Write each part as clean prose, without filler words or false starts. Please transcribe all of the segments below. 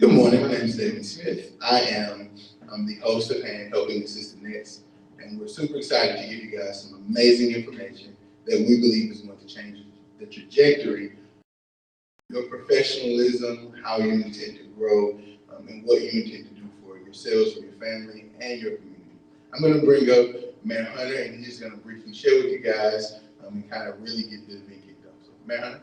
Good morning, my name is David Smith. I'm the host of H.A.N, Helping Assist the Next, and we're super excited to give you guys some amazing information that we believe is going to change the trajectory, your professionalism, how you intend to grow, and what you intend to do for yourselves, for your family, and your community. I'm going to bring up Mayor Hunter, and he's going to briefly share with you guys and kind of really get the event kicked off. So, Mayor Hunter.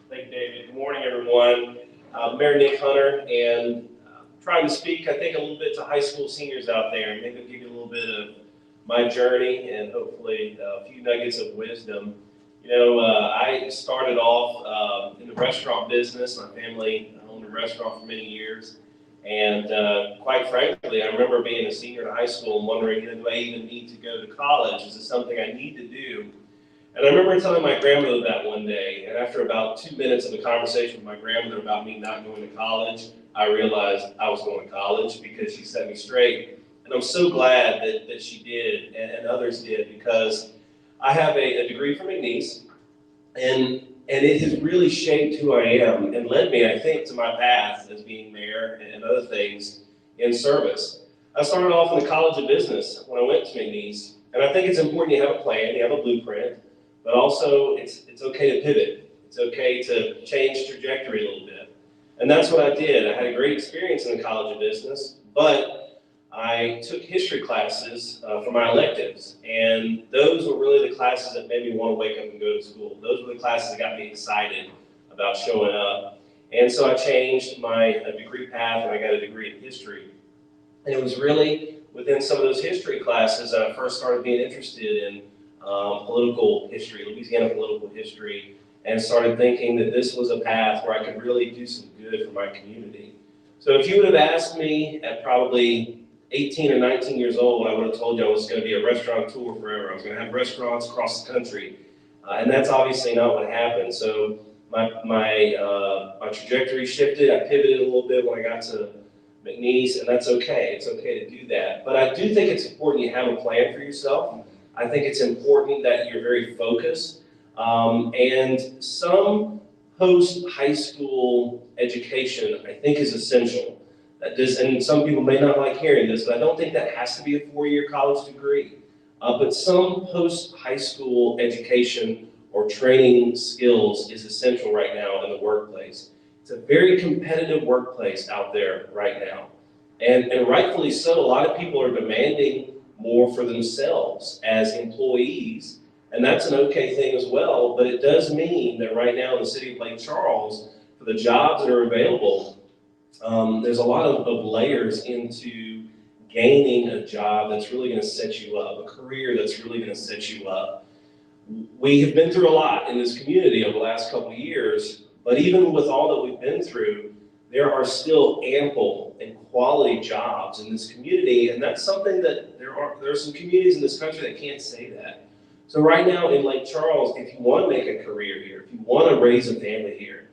Thank you, David. Good morning, everyone. Mayor Nick Hunter, and trying to speak, I think, a little bit to high school seniors out there, and maybe give you a little bit of my journey and hopefully a few nuggets of wisdom. You know, I started off in the restaurant business. My family owned a restaurant for many years, and quite frankly, I remember being a senior in high school and wondering, do I even need to go to college? Is this something I need to do? And I remember telling my grandmother that one day, and after about 2 minutes of a conversation with my grandmother about me not going to college, I realized I was going to college because she set me straight. And I'm so glad that she did and others did, because I have a degree from McNeese, and it has really shaped who I am and led me, I think, to my path as being mayor and other things in service. I started off in the College of Business when I went to McNeese, and I think it's important you have a plan, you have a blueprint, but also it's okay to pivot. It's okay to change trajectory a little bit. And that's what I did. I had a great experience in the College of Business, but I took history classes for my electives, and those were really the classes that made me want to wake up and go to school. Those were the classes that got me excited about showing up. And so I changed my degree path, and I got a degree in history. And it was really within some of those history classes that I first started being interested in political history, Louisiana political history, and started thinking that this was a path where I could really do some good for my community. So if you would have asked me at probably 18 or 19 years old, I would have told you I was going to be a restaurateur forever. I was going to have restaurants across the country. And that's obviously not what happened. So my trajectory shifted. I pivoted a little bit when I got to McNeese, and that's okay. It's okay to do that. But I do think it's important you have a plan for yourself. I think it's important that you're very focused. And some post-high school education, I think, is essential. And some people may not like hearing this, but I don't think that has to be a 4-year college degree. But some post-high school education or training skills is essential right now in the workplace. It's a very competitive workplace out there right now. And rightfully so, a lot of people are demanding more for themselves as employees, and that's an okay thing as well, but it does mean that right now in the city of Lake Charles, for the jobs that are available, there's a lot of layers into gaining a job that's really going to set you up, a career that's really going to set you up. We have been through a lot in this community over the last couple of years, but even with all that we've been through, there are still ample and quality jobs in this community, and that's something that there are some communities in this country that can't say that. So right now in Lake Charles, if you want to make a career here, if you want to raise a family here,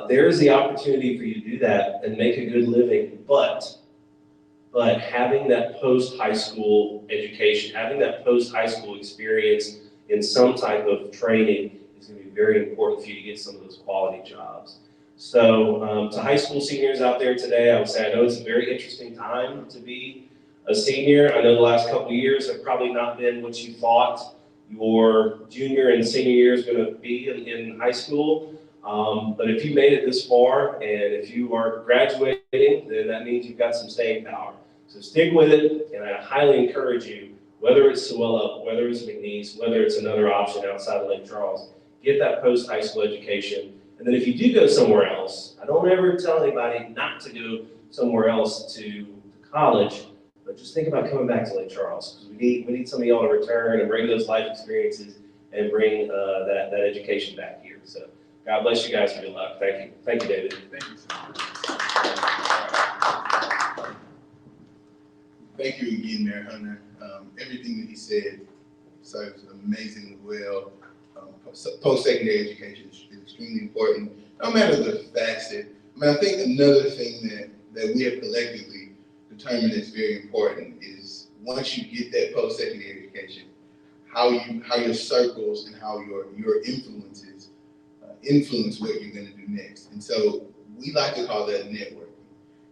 there is the opportunity for you to do that and make a good living, but having that post-high school education, having that post-high school experience in some type of training is going to be very important for you to get some of those quality jobs. So to high school seniors out there today, I would say I know it's a very interesting time to be a senior. I know the last couple of years have probably not been what you thought your junior and senior year is going to be in high school. But if you made it this far and if you are graduating, then that means you've got some staying power. So stick with it, and I highly encourage you, whether it's Sewellup, whether it's McNeese, whether it's another option outside of Lake Charles, get that post-high school education. And then if you do go somewhere else, I don't ever tell anybody not to go somewhere else to college, but just think about coming back to Lake Charles, because we need some of y'all to return and bring those life experiences and bring that education back here. So God bless you guys and good luck. Thank you. Thank you, David. Thank you so much. Thank you again, Mayor Hunter. Everything that he said serves amazingly well. Post-secondary education is extremely important, no matter the facet. I mean, I think another thing that we have collectively determined is very important is once you get that post-secondary education, how your circles and how your influences influence what you're going to do next. And so we like to call that networking.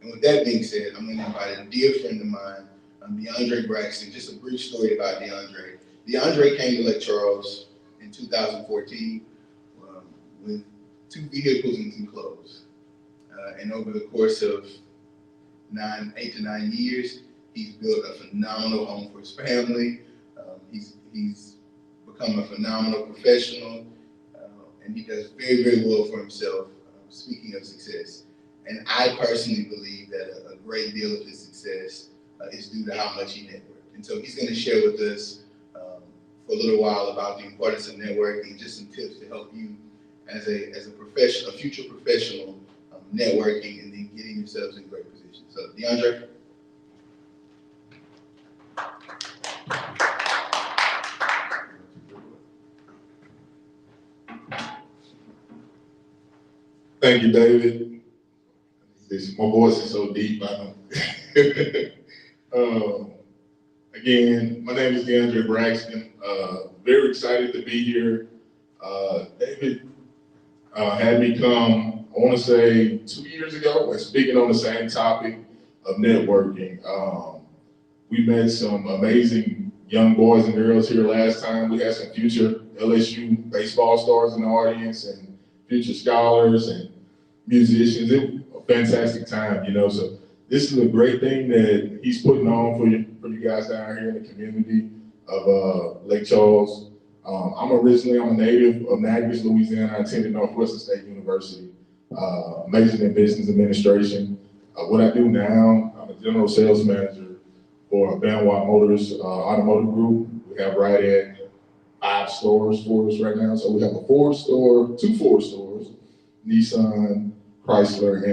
And with that being said, I'm going to invite a dear friend of mine, Deandre Braxton. Just a brief story about Deandre. Deandre came to Lake Charles in 2014 with 2 vehicles and some clothes. And over the course of 8 to 9 years, he's built a phenomenal home for his family. He's become a phenomenal professional, and he does very, very well for himself, speaking of success. And I personally believe that a great deal of his success is due to how much he networked. And so he's going to share with us for a little while about the importance of networking, just some tips to help you as a professional, a future professional, networking and then getting yourselves in great positions. So, Deandre. Thank you, David. My voice is so deep, I know. Again, my name is Deandre Braxton. Very excited to be here. David had me come, I want to say 2 years ago, and speaking on the same topic of networking. We met some amazing young boys and girls here last time. We had some future LSU baseball stars in the audience and future scholars and musicians. It was a fantastic time, so this is a great thing that he's putting on for you guys down here in the community of Lake Charles. I'm a native of Natchez, Louisiana. I attended Northwestern State University, majored in business administration. What I do now, I'm a general sales manager for Benoit Motors Automotive Group. We have right at 5 stores for us right now. So we have two Ford stores, Nissan, Chrysler,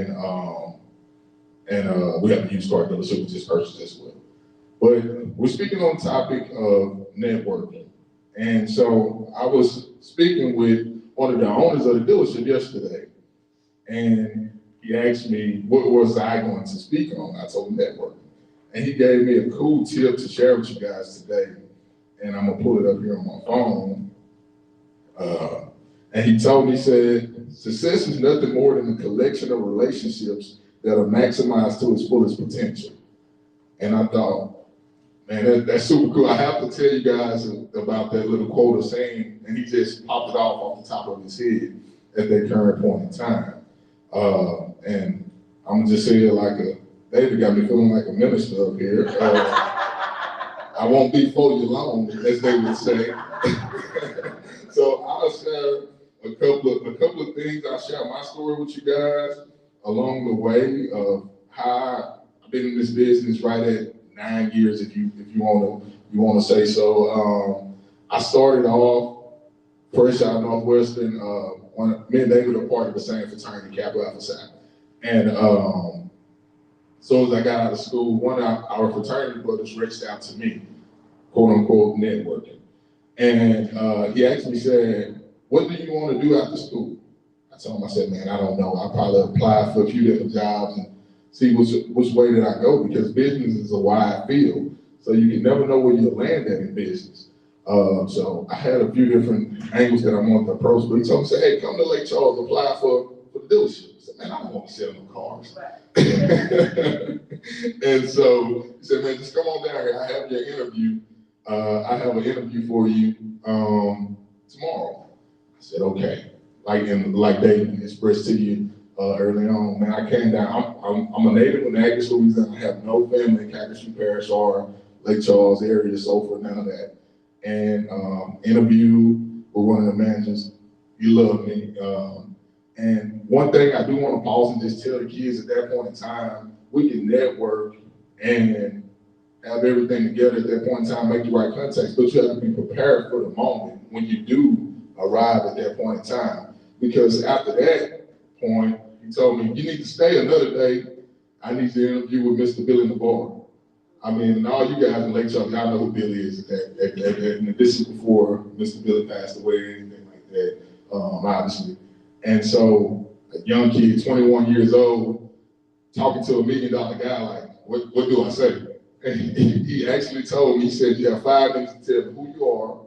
and we have a used car dealership we just purchased as well. But we're speaking on the topic of networking. And so I was speaking with one of the owners of the dealership yesterday, and he asked me, what was I going to speak on? I told him networking. And he gave me a cool tip to share with you guys today. And I'm gonna pull it up here on my phone. And he told me, he said, success is nothing more than a collection of relationships that are maximized to its fullest potential. And I thought, man, that's super cool. I have to tell you guys about that little quote of saying, and he just popped it off the top of his head at that current point in time. And I'm gonna just say it David got me feeling like a minister up here. I won't be for you long, as they would say. So I'll share a couple of things. I'll share my story with you guys along the way of how I've been in this business right at 9 years, if you want to say so. I started off fresh out of Northwestern. Me and David are part of the same fraternity, Kappa Alpha Psi. And as soon as I got out of school, one of our fraternity brothers reached out to me, quote unquote, networking. And he asked me, said, what do you want to do after school? I told him, I said, man, I don't know. I'll probably apply for a few different jobs and see which way that I go, because business is a wide field. So you can never know where you'll land at in business. So I had a few different angles that I wanted to approach, but he told me, say, hey, come to Lake Charles, apply for the dealership. I said, man, I don't want to sell no cars. And so he said, man, just come on down here. I have your interview. I have an interview for you tomorrow. I said, okay. Like David expressed to you early on, man, I came down. I'm a native of Natchez, Louisiana. I have no family in Calcasieu Parish or Lake Charles area, so for none of that. And interview with one of the managers. You love me. And one thing I do want to pause and just tell the kids at that point in time, we can network and have everything together at that point in time, make the right contacts, but you have to be prepared for the moment when you do arrive at that point in time. Because after that point, he told me, you need to stay another day. I need to interview with Mr. Billy Navarro. I mean, and all you guys in Lake Charles, y'all know who Billy is and this is before Mr. Billy passed away or anything like that, obviously. And so a young kid, 21 years old, talking to $1 million guy, like, what do I say? And he actually told me, he said, you have 5 minutes to tell me who you are,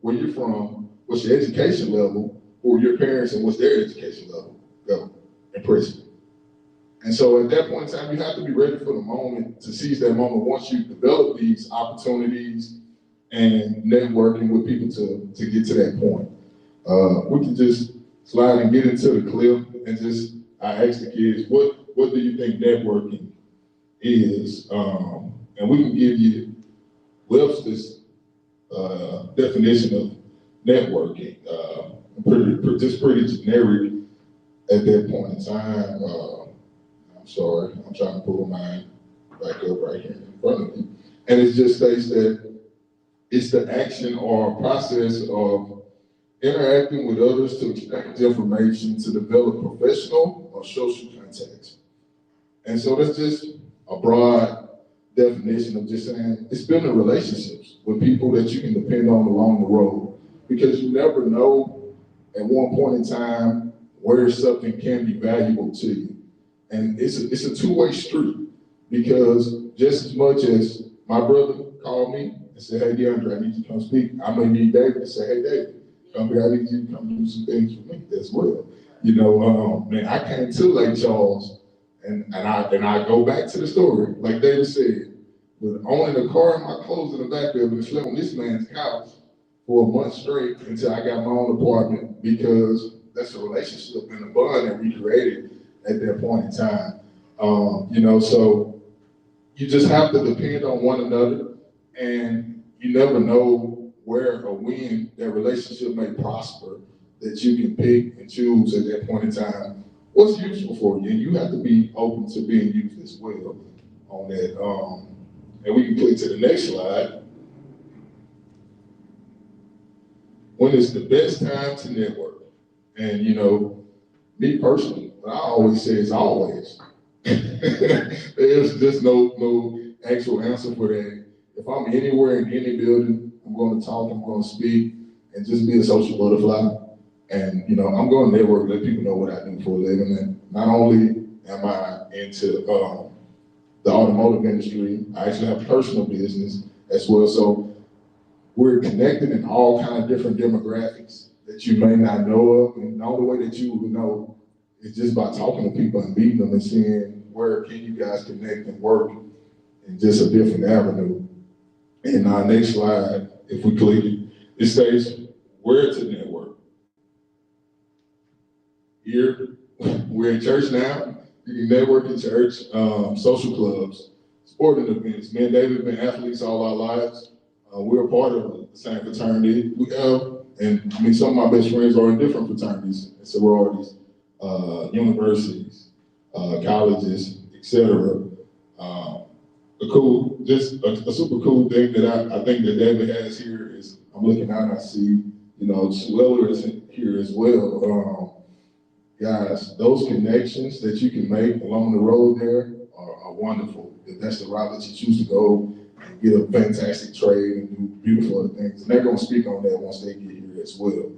where you're from, what's your education level, who are your parents and what's their education level go in prison. And so at that point in time, you have to be ready for the moment, to seize that moment once you develop these opportunities and networking with people to get to that point. We can just slide and get into the clip and just, I ask the kids, what do you think networking is? And we can give you Webster's definition of networking, pretty generic at that point in time. I'm sorry, I'm trying to pull mine back up right here in front of me. And it just states that it's the action or process of interacting with others to exchange information to develop professional or social contacts. And so that's just a broad definition of just saying it's building relationships with people that you can depend on along the road, because you never know at one point in time where something can be valuable to you. And it's a two-way street, because just as much as my brother called me and said, hey, Deandre, I need you to come speak, I may need David to say, hey, David, come here, I need you to come do some things for me as well. You know, man, I came to Lake Charles, and I go back to the story, like David said, with owning a car and my clothes in the back of it and slept on this man's couch for a month straight until I got my own apartment, because that's a relationship and a bond that we created at that point in time. You know, so you just have to depend on one another, and you never know where or when that relationship may prosper, that you can pick and choose at that point in time what's useful for you. And you have to be open to being used as well on that. And we can click to the next slide. When is the best time to network? And you know, me personally, what I always say is always. There's just no actual answer for that. If I'm anywhere in any building, I'm going to talk, I'm going to speak, and just be a social butterfly. And you know, I'm going to network, let people know what I do for a living. And not only am I into the automotive industry, I actually have personal business as well. So we're connected in all kinds of different demographics that you may not know of. And the only way that you would know is just by talking to people and meeting them and seeing where can you guys connect and work in just a different avenue. And our next slide, if we click it, it states where to network. Here, we're in church now. You can network in church, social clubs, sporting events. Me and David have been athletes all our lives. We're a part of the same fraternity. We have, and I mean, some of my best friends are in different fraternities and sororities, universities, colleges, etc. A super cool thing that I think that David has here is, I'm looking out and I see, you know, Suella is here as well. Guys, those connections that you can make along the road there are wonderful. If that's the route that you choose to go and get a fantastic trade and do beautiful other things. And they're gonna speak on that once they get here as well.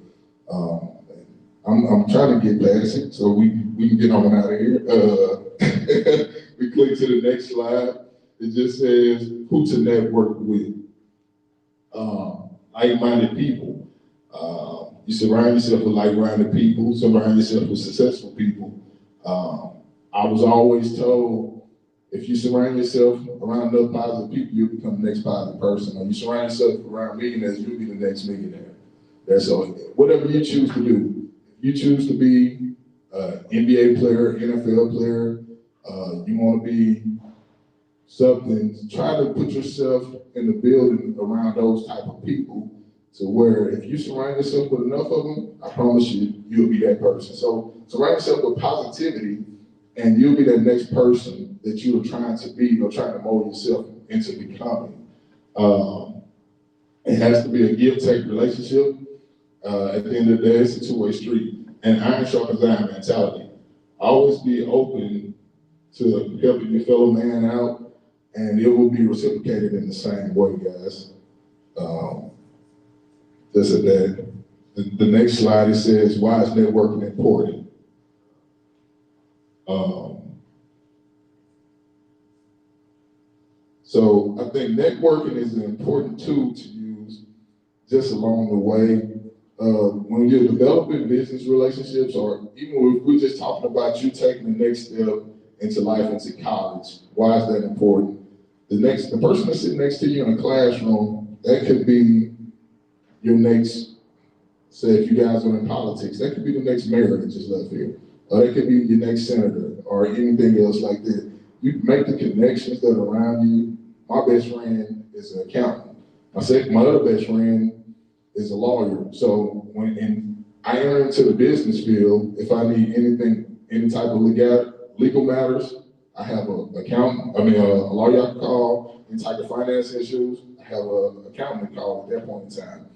I'm trying to get past it so we can get on out of here. We click to the next slide. It just says who to network with. Like-minded people. You surround yourself with like-minded people, surround yourself with successful people. I was always told, if you surround yourself around enough positive people, you'll become the next positive person. Or you surround yourself around millionaires, you'll be the next millionaire. That's all. Whatever you choose to do. If you choose to be an NBA player, NFL player, you want to be something, try to put yourself in the building around those type of people, to where if you surround yourself with enough of them, I promise you, you'll be that person. So surround yourself with positivity, and you'll be that next person that you are trying to be or trying to mold yourself into becoming. It has to be a give-take relationship. At the end of the day, it's a two-way street. And iron sharpens iron mentality. Always be open to helping your fellow man out, and it will be reciprocated in the same way, guys. Just at that. The next slide, it says, why is networking important? So I think networking is an important tool to use just along the way when you're developing business relationships, or even if we're just talking about you taking the next step into life, into college, why is that important? The person that's sitting next to you in a classroom, that could be your next, say if you guys are in politics, that could be the next mayor that just left here. Or that could be your next senator or anything else like that. You make the connections that are around you. My best friend is an accountant. My other best friend is a lawyer. So when I enter into the business field, if I need anything, any type of legal matters, I have a lawyer I can call. Any type of finance issues, I have an accountant to call at that point in time.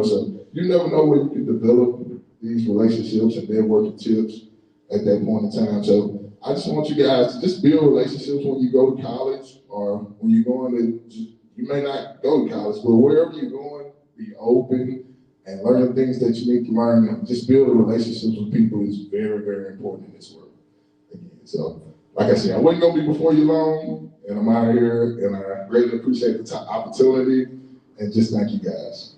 So you never know where you can develop these relationships and networking tips at that point in time. So I just want you guys to just build relationships when you go to college, or when you're going to, you may not go to college, but wherever you're going, be open and learn things that you need to learn. And just building relationships with people is very, very important in this world. Again, so like I said, I wasn't gonna be before you long, and I'm out of here, and I greatly appreciate the opportunity, and just thank you guys.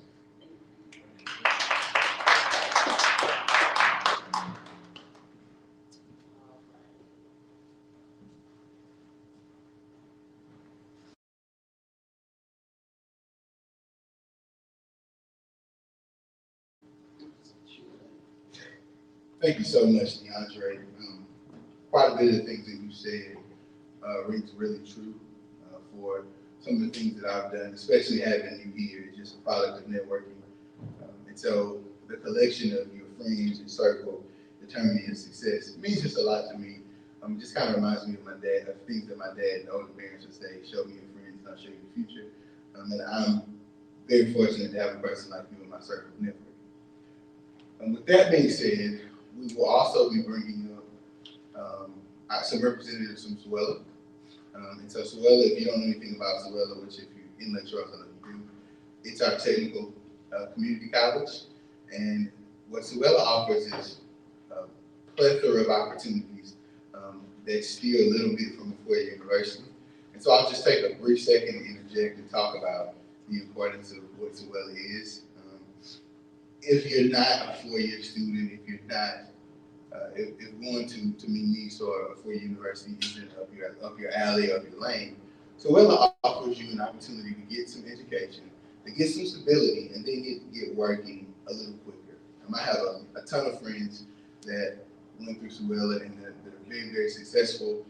Thank you so much, Deandre. Quite a bit of the things that you said rings really true for some of the things that I've done, especially having you here. It's just a product of networking. And so the collection of your friends, your circle, determining your success means just a lot to me. It just kind of reminds me of my dad, of things that my dad and older parents would say: show me your friends, and I'll show you the future. And I'm very fortunate to have a person like you in my circle of networking. With that being said, we will also be bringing up some representatives from Swella. And so Swella, if you don't know anything about Swella, which if you're in lecture, I know you do, it's our technical community college. And what Swella offers is a plethora of opportunities that steer a little bit from a four-year university. And so I'll just take a brief second to interject and talk about the importance of what Swella is. If you're not a four-year student, if you're not if going to Nice or a four-year university isn't up your alley, up your lane, so Swella offers you an opportunity to get some education, to get some stability, and then get working a little quicker. I have a ton of friends that went through Swella and they're very, very successful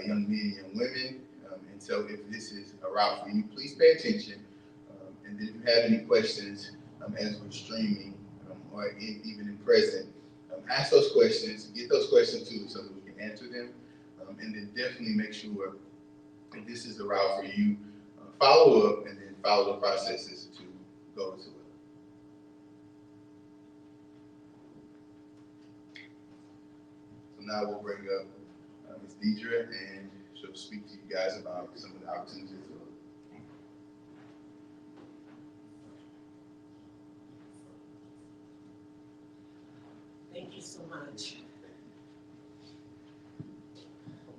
young men, young women. And so if this is a route for you, please pay attention. And then if you have any questions as we're streaming or even in present, ask those questions, get those questions to us so that we can answer them, and then definitely make sure if this is the route for you, follow up and then follow the processes to go to it. So now we'll bring up Ms. Deandre, and she'll speak to you guys about some of the opportunities. Thank you so much.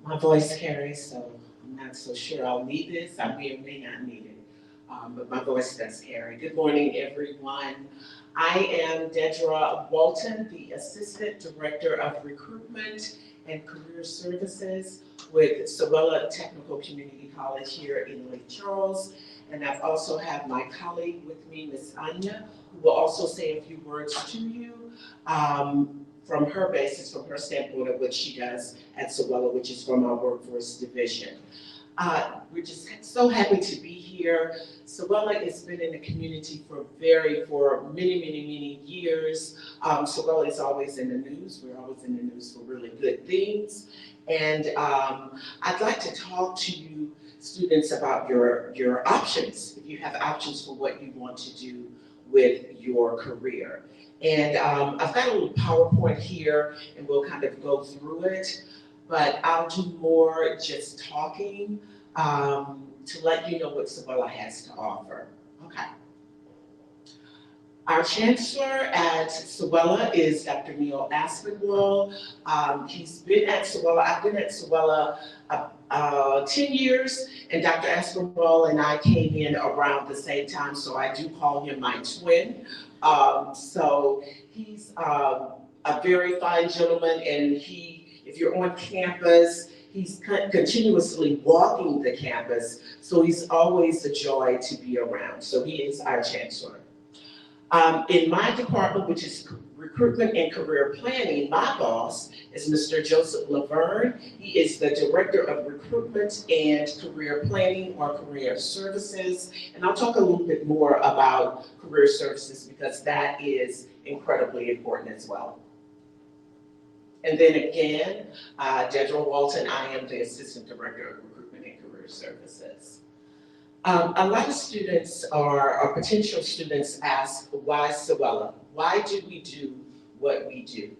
My voice carries, so I'm not so sure I'll need this. I may or may not need it, but my voice does carry. Good morning, everyone. I am Deandre Walton, the Assistant Director of Recruitment and Career Services with Swella Technical Community College here in Lake Charles. And I've also have my colleague with me, Ms. Anya, who will also say a few words to you from her basis, from her standpoint of what she does at Swella, which is from our workforce division. We're just so happy to be here. Swella has been in the community for many years. Swella is always in the news. We're always in the news for really good things. And I'd like to talk to you students about your options, if you have options for what you want to do with your career. And I've got a little PowerPoint here, and we'll kind of go through it, but I'll do more just talking to let you know what Swella has to offer. Okay. Our chancellor at Sewella is Dr. Neil Aspinwall. He's been at Sewella, I've been at Sewella 10 years, and Dr. Aspinwall and I came in around the same time, so I do call him my twin. So he's a very fine gentleman, and if you're on campus, he's continuously walking the campus, so he's always a joy to be around. So he is our chancellor. In my department, which is recruitment and career planning, my boss is Mr. Joseph Laverne. He is the Director of Recruitment and Career Planning or Career Services. And I'll talk a little bit more about career services because that is incredibly important as well. And then again, Deandre Walton, I am the Assistant Director of Recruitment and Career Services. A lot of students or potential students ask, why Sewella? Why do we do what we do?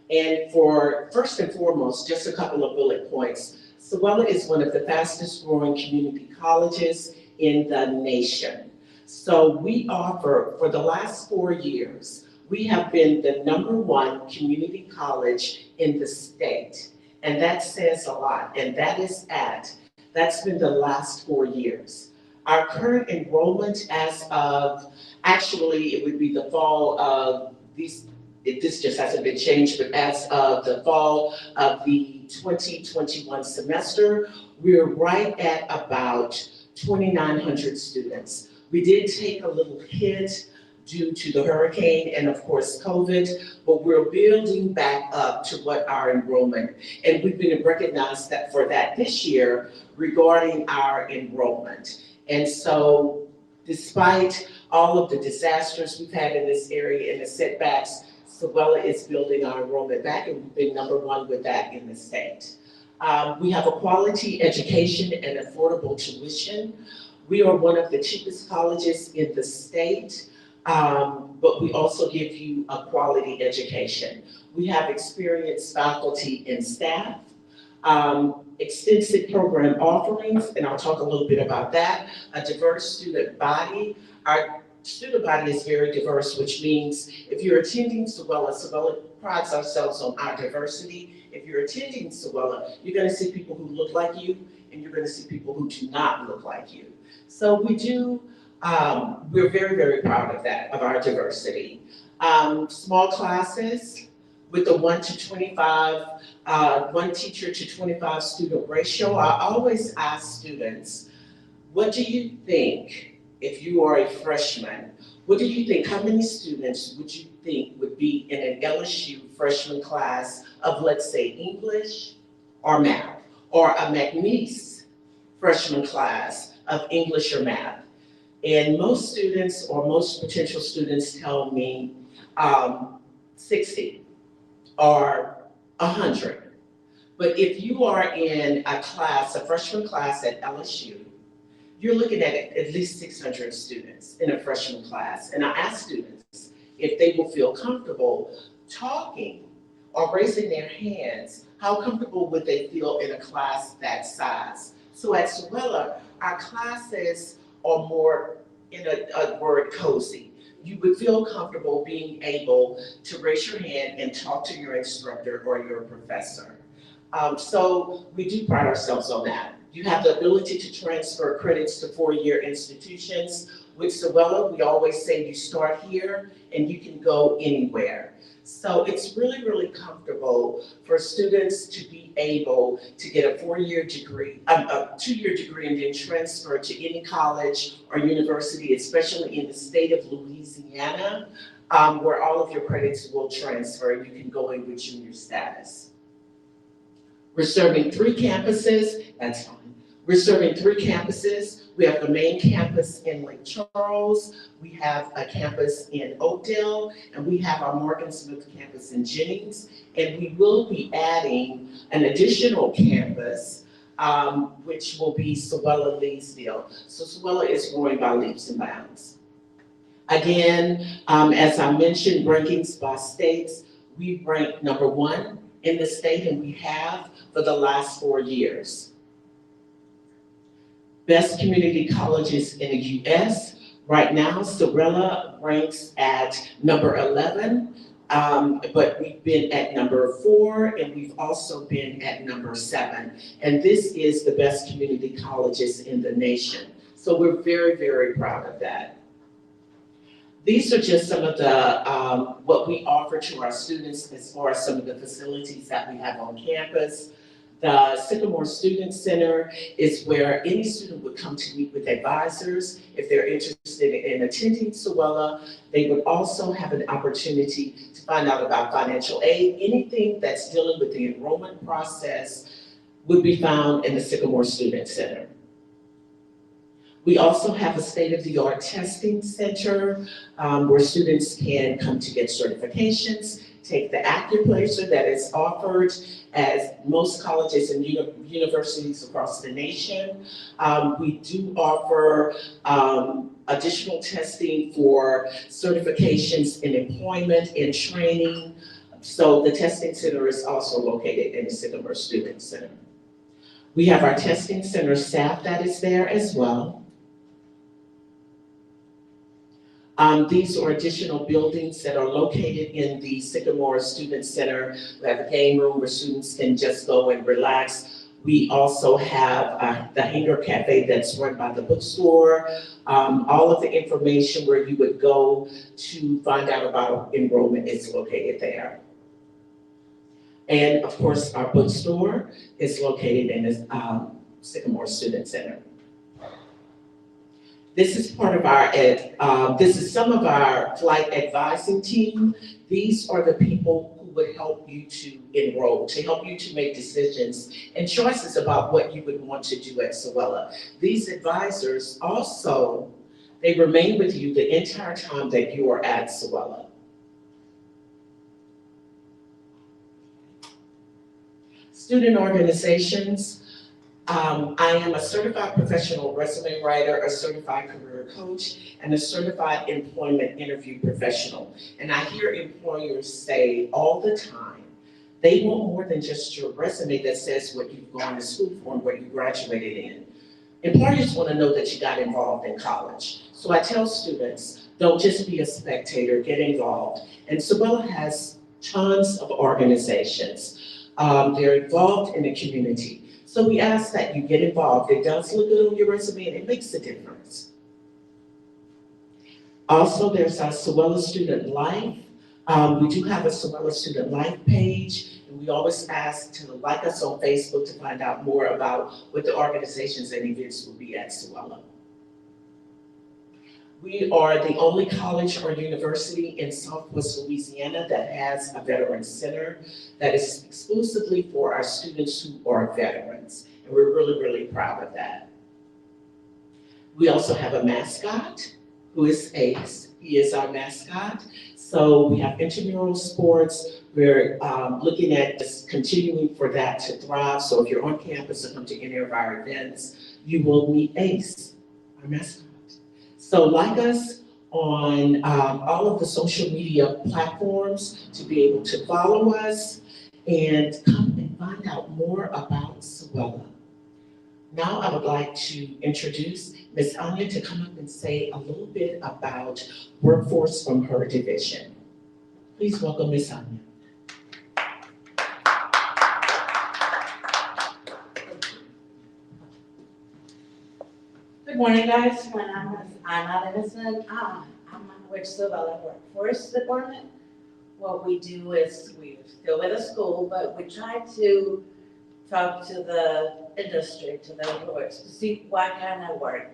And for first and foremost, just a couple of bullet points. Sewella is one of the fastest growing community colleges in the nation. So we offer, for the last 4 years, we have been the #1 community college in the state. And that says a lot, and that's been the last 4 years. Our current enrollment as of, actually, it would be the fall of this just hasn't been changed, but as of the fall of the 2021 semester, we're right at about 2,900 students. We did take a little hit due to the hurricane and of course COVID, but we're building back up to what our enrollment, and we've been recognized for that this year regarding our enrollment. And so despite all of the disasters we've had in this area and the setbacks, Sewella is building our enrollment back, and we've been #1 with that in the state. We have a quality education and affordable tuition. We are one of the cheapest colleges in the state, but we also give you a quality education. We have experienced faculty and staff. Extensive program offerings, and I'll talk a little bit about that. A diverse student body. Our student body is very diverse, which means if you're attending Sewella prides ourselves on our diversity. If you're attending Sewella, you're gonna see people who look like you, and you're gonna see people who do not look like you. So we're very, very proud of that, of our diversity. Small classes with the 1 to 25, 1 teacher to 25 student ratio. I always ask students, what do you think if you are a freshman? What do you think, how many students would you think would be in an LSU freshman class of, let's say, English or math, or a McNeese freshman class of English or math? And most students or most potential students tell me 60 or 100. But if you are in a class, a freshman class at LSU, you're looking at least 600 students in a freshman class. And I ask students if they will feel comfortable talking or raising their hands, how comfortable would they feel in a class that size? So at Sewella, our classes are more, in a word, cozy. You would feel comfortable being able to raise your hand and talk to your instructor or your professor. So we do pride ourselves on that. You have the ability to transfer credits to 4-year institutions. With Sewella, we always say you start here and you can go anywhere. So it's really, really comfortable for students to be able to get a 4-year degree, a 2-year degree, and then transfer to any college or university, especially in the state of Louisiana, where all of your credits will transfer. You can go in with junior status. We're serving 3 campuses, that's fine. We're serving 3 campuses. We have the main campus in Lake Charles, we have a campus in Oakdale, and we have our Morgan Smith campus in Jennings, and we will be adding an additional campus, which will be Sewella-Leesville. So Sewella is growing by leaps and bounds. Again, as I mentioned, rankings by states, we rank #1 in the state, and we have for the last 4 years. Best community colleges in the U.S., Right now, Sorella ranks at number 11, but we've been at number 4, and we've also been at number 7. And this is the best community colleges in the nation. So we're very, very proud of that. These are just some of the, what we offer to our students as far as some of the facilities that we have on campus. The Sycamore Student Center is where any student would come to meet with advisors. If they're interested in attending Sorella, they would also have an opportunity to find out about financial aid. Anything that's dealing with the enrollment process would be found in the Sycamore Student Center. We also have a state-of-the-art testing center where students can come to get certifications, take the Accuplacer that is offered at most colleges and universities across the nation. We do offer additional testing for certifications in employment and training. So the testing center is also located in the Sycamore Student Center. We have our testing center staff that is there as well. These are additional buildings that are located in the Sycamore Student Center. We have a game room where students can just go and relax. We also have the Hangar Cafe that's run by the bookstore. All of the information where you would go to find out about enrollment is located there. And of course, our bookstore is located in the Sycamore Student Center. This is part of our, this is some of our flight advising team. These are the people who would help you to enroll, to help you to make decisions and choices about what you would want to do at Sorella. These advisors also, they remain with you the entire time that you are at Sorella. Student organizations. I am a certified professional resume writer, a certified career coach, and a certified employment interview professional. And I hear employers say all the time, they want more than just your resume that says what you've gone to school for and what you graduated in. Employers want to know that you got involved in college. So I tell students, don't just be a spectator, get involved. And Sorella has tons of organizations. They're involved in the community. So we ask that you get involved. It does look good on your resume and it makes a difference. Also, there's our Sorella Student Life. We do have a Sorella Student Life page, and we always ask to like us on Facebook to find out more about what the organizations and events will be at Sorella. We are the only college or university in Southwest Louisiana that has a Veterans Center that is exclusively for our students who are veterans. And we're really, really proud of that. We also have a mascot who is Ace. He is our mascot. So we have intramural sports. We're looking at just continuing for that to thrive. So if you're on campus or come to any of our events, you will meet Ace, our mascot. So like us on all of the social media platforms to be able to follow us and come and find out more about Sorella. Now I would like to introduce Ms. Anya to come up and say a little bit about workforce from her division. Please welcome Ms. Anya. Good morning, guys. My name is Anna Denison. I'm with Sorella Workforce Department. What we do is we're still with the school, but we try to talk to the industry, to the employers, to see what kind of work,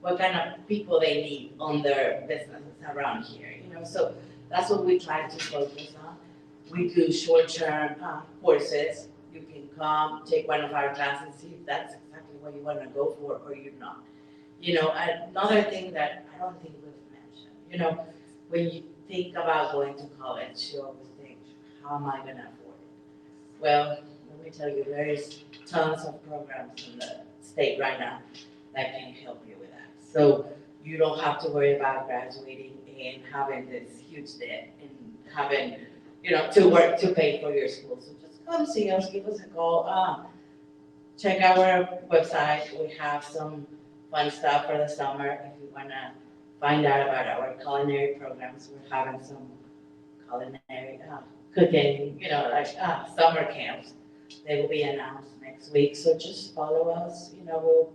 what kind of people they need on their businesses around here. So that's what we try to focus on. We do short-term courses. You can come, take one of our classes, see if that's exactly what you want to go for or you're not. Another thing that I don't think we've mentioned, when you think about going to college, you always think, how am I going to afford it? Well, let me tell you, there is tons of programs in the state right now that can help you with that. So you don't have to worry about graduating and having this huge debt and having, to work to pay for your school. So just come see us, give us a call, check our website. We have some fun stuff for the summer if you want to find out about our culinary programs. We're having some culinary cooking, summer camps. They will be announced next week, so just follow us. We'll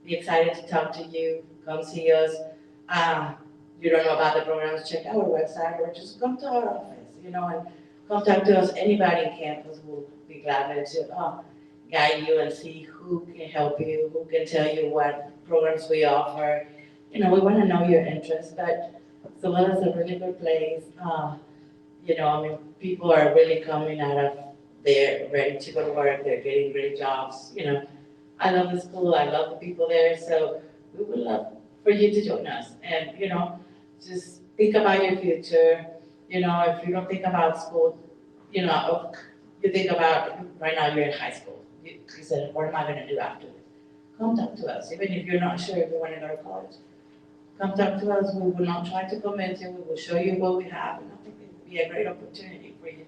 be excited to talk to you. Come see us. You don't know about the programs, check our website or just come to our office, and come talk to us. Anybody in campus will be glad to guide you and see who can help you, who can tell you what programs we offer. We want to know your interests, but Savilla's a really good place. People are really coming out of there ready to go to work. They're getting great jobs. I love the school. I love the people there. So we would love for you to join us. And, just think about your future. If you don't think about school, you think about right now you're in high school. You said, what am I going to do after this? Come talk to us. Even if you're not sure if you want to go to college, come talk to us. We will not try to convince you. We will show you what we have. And I think it would be a great opportunity for you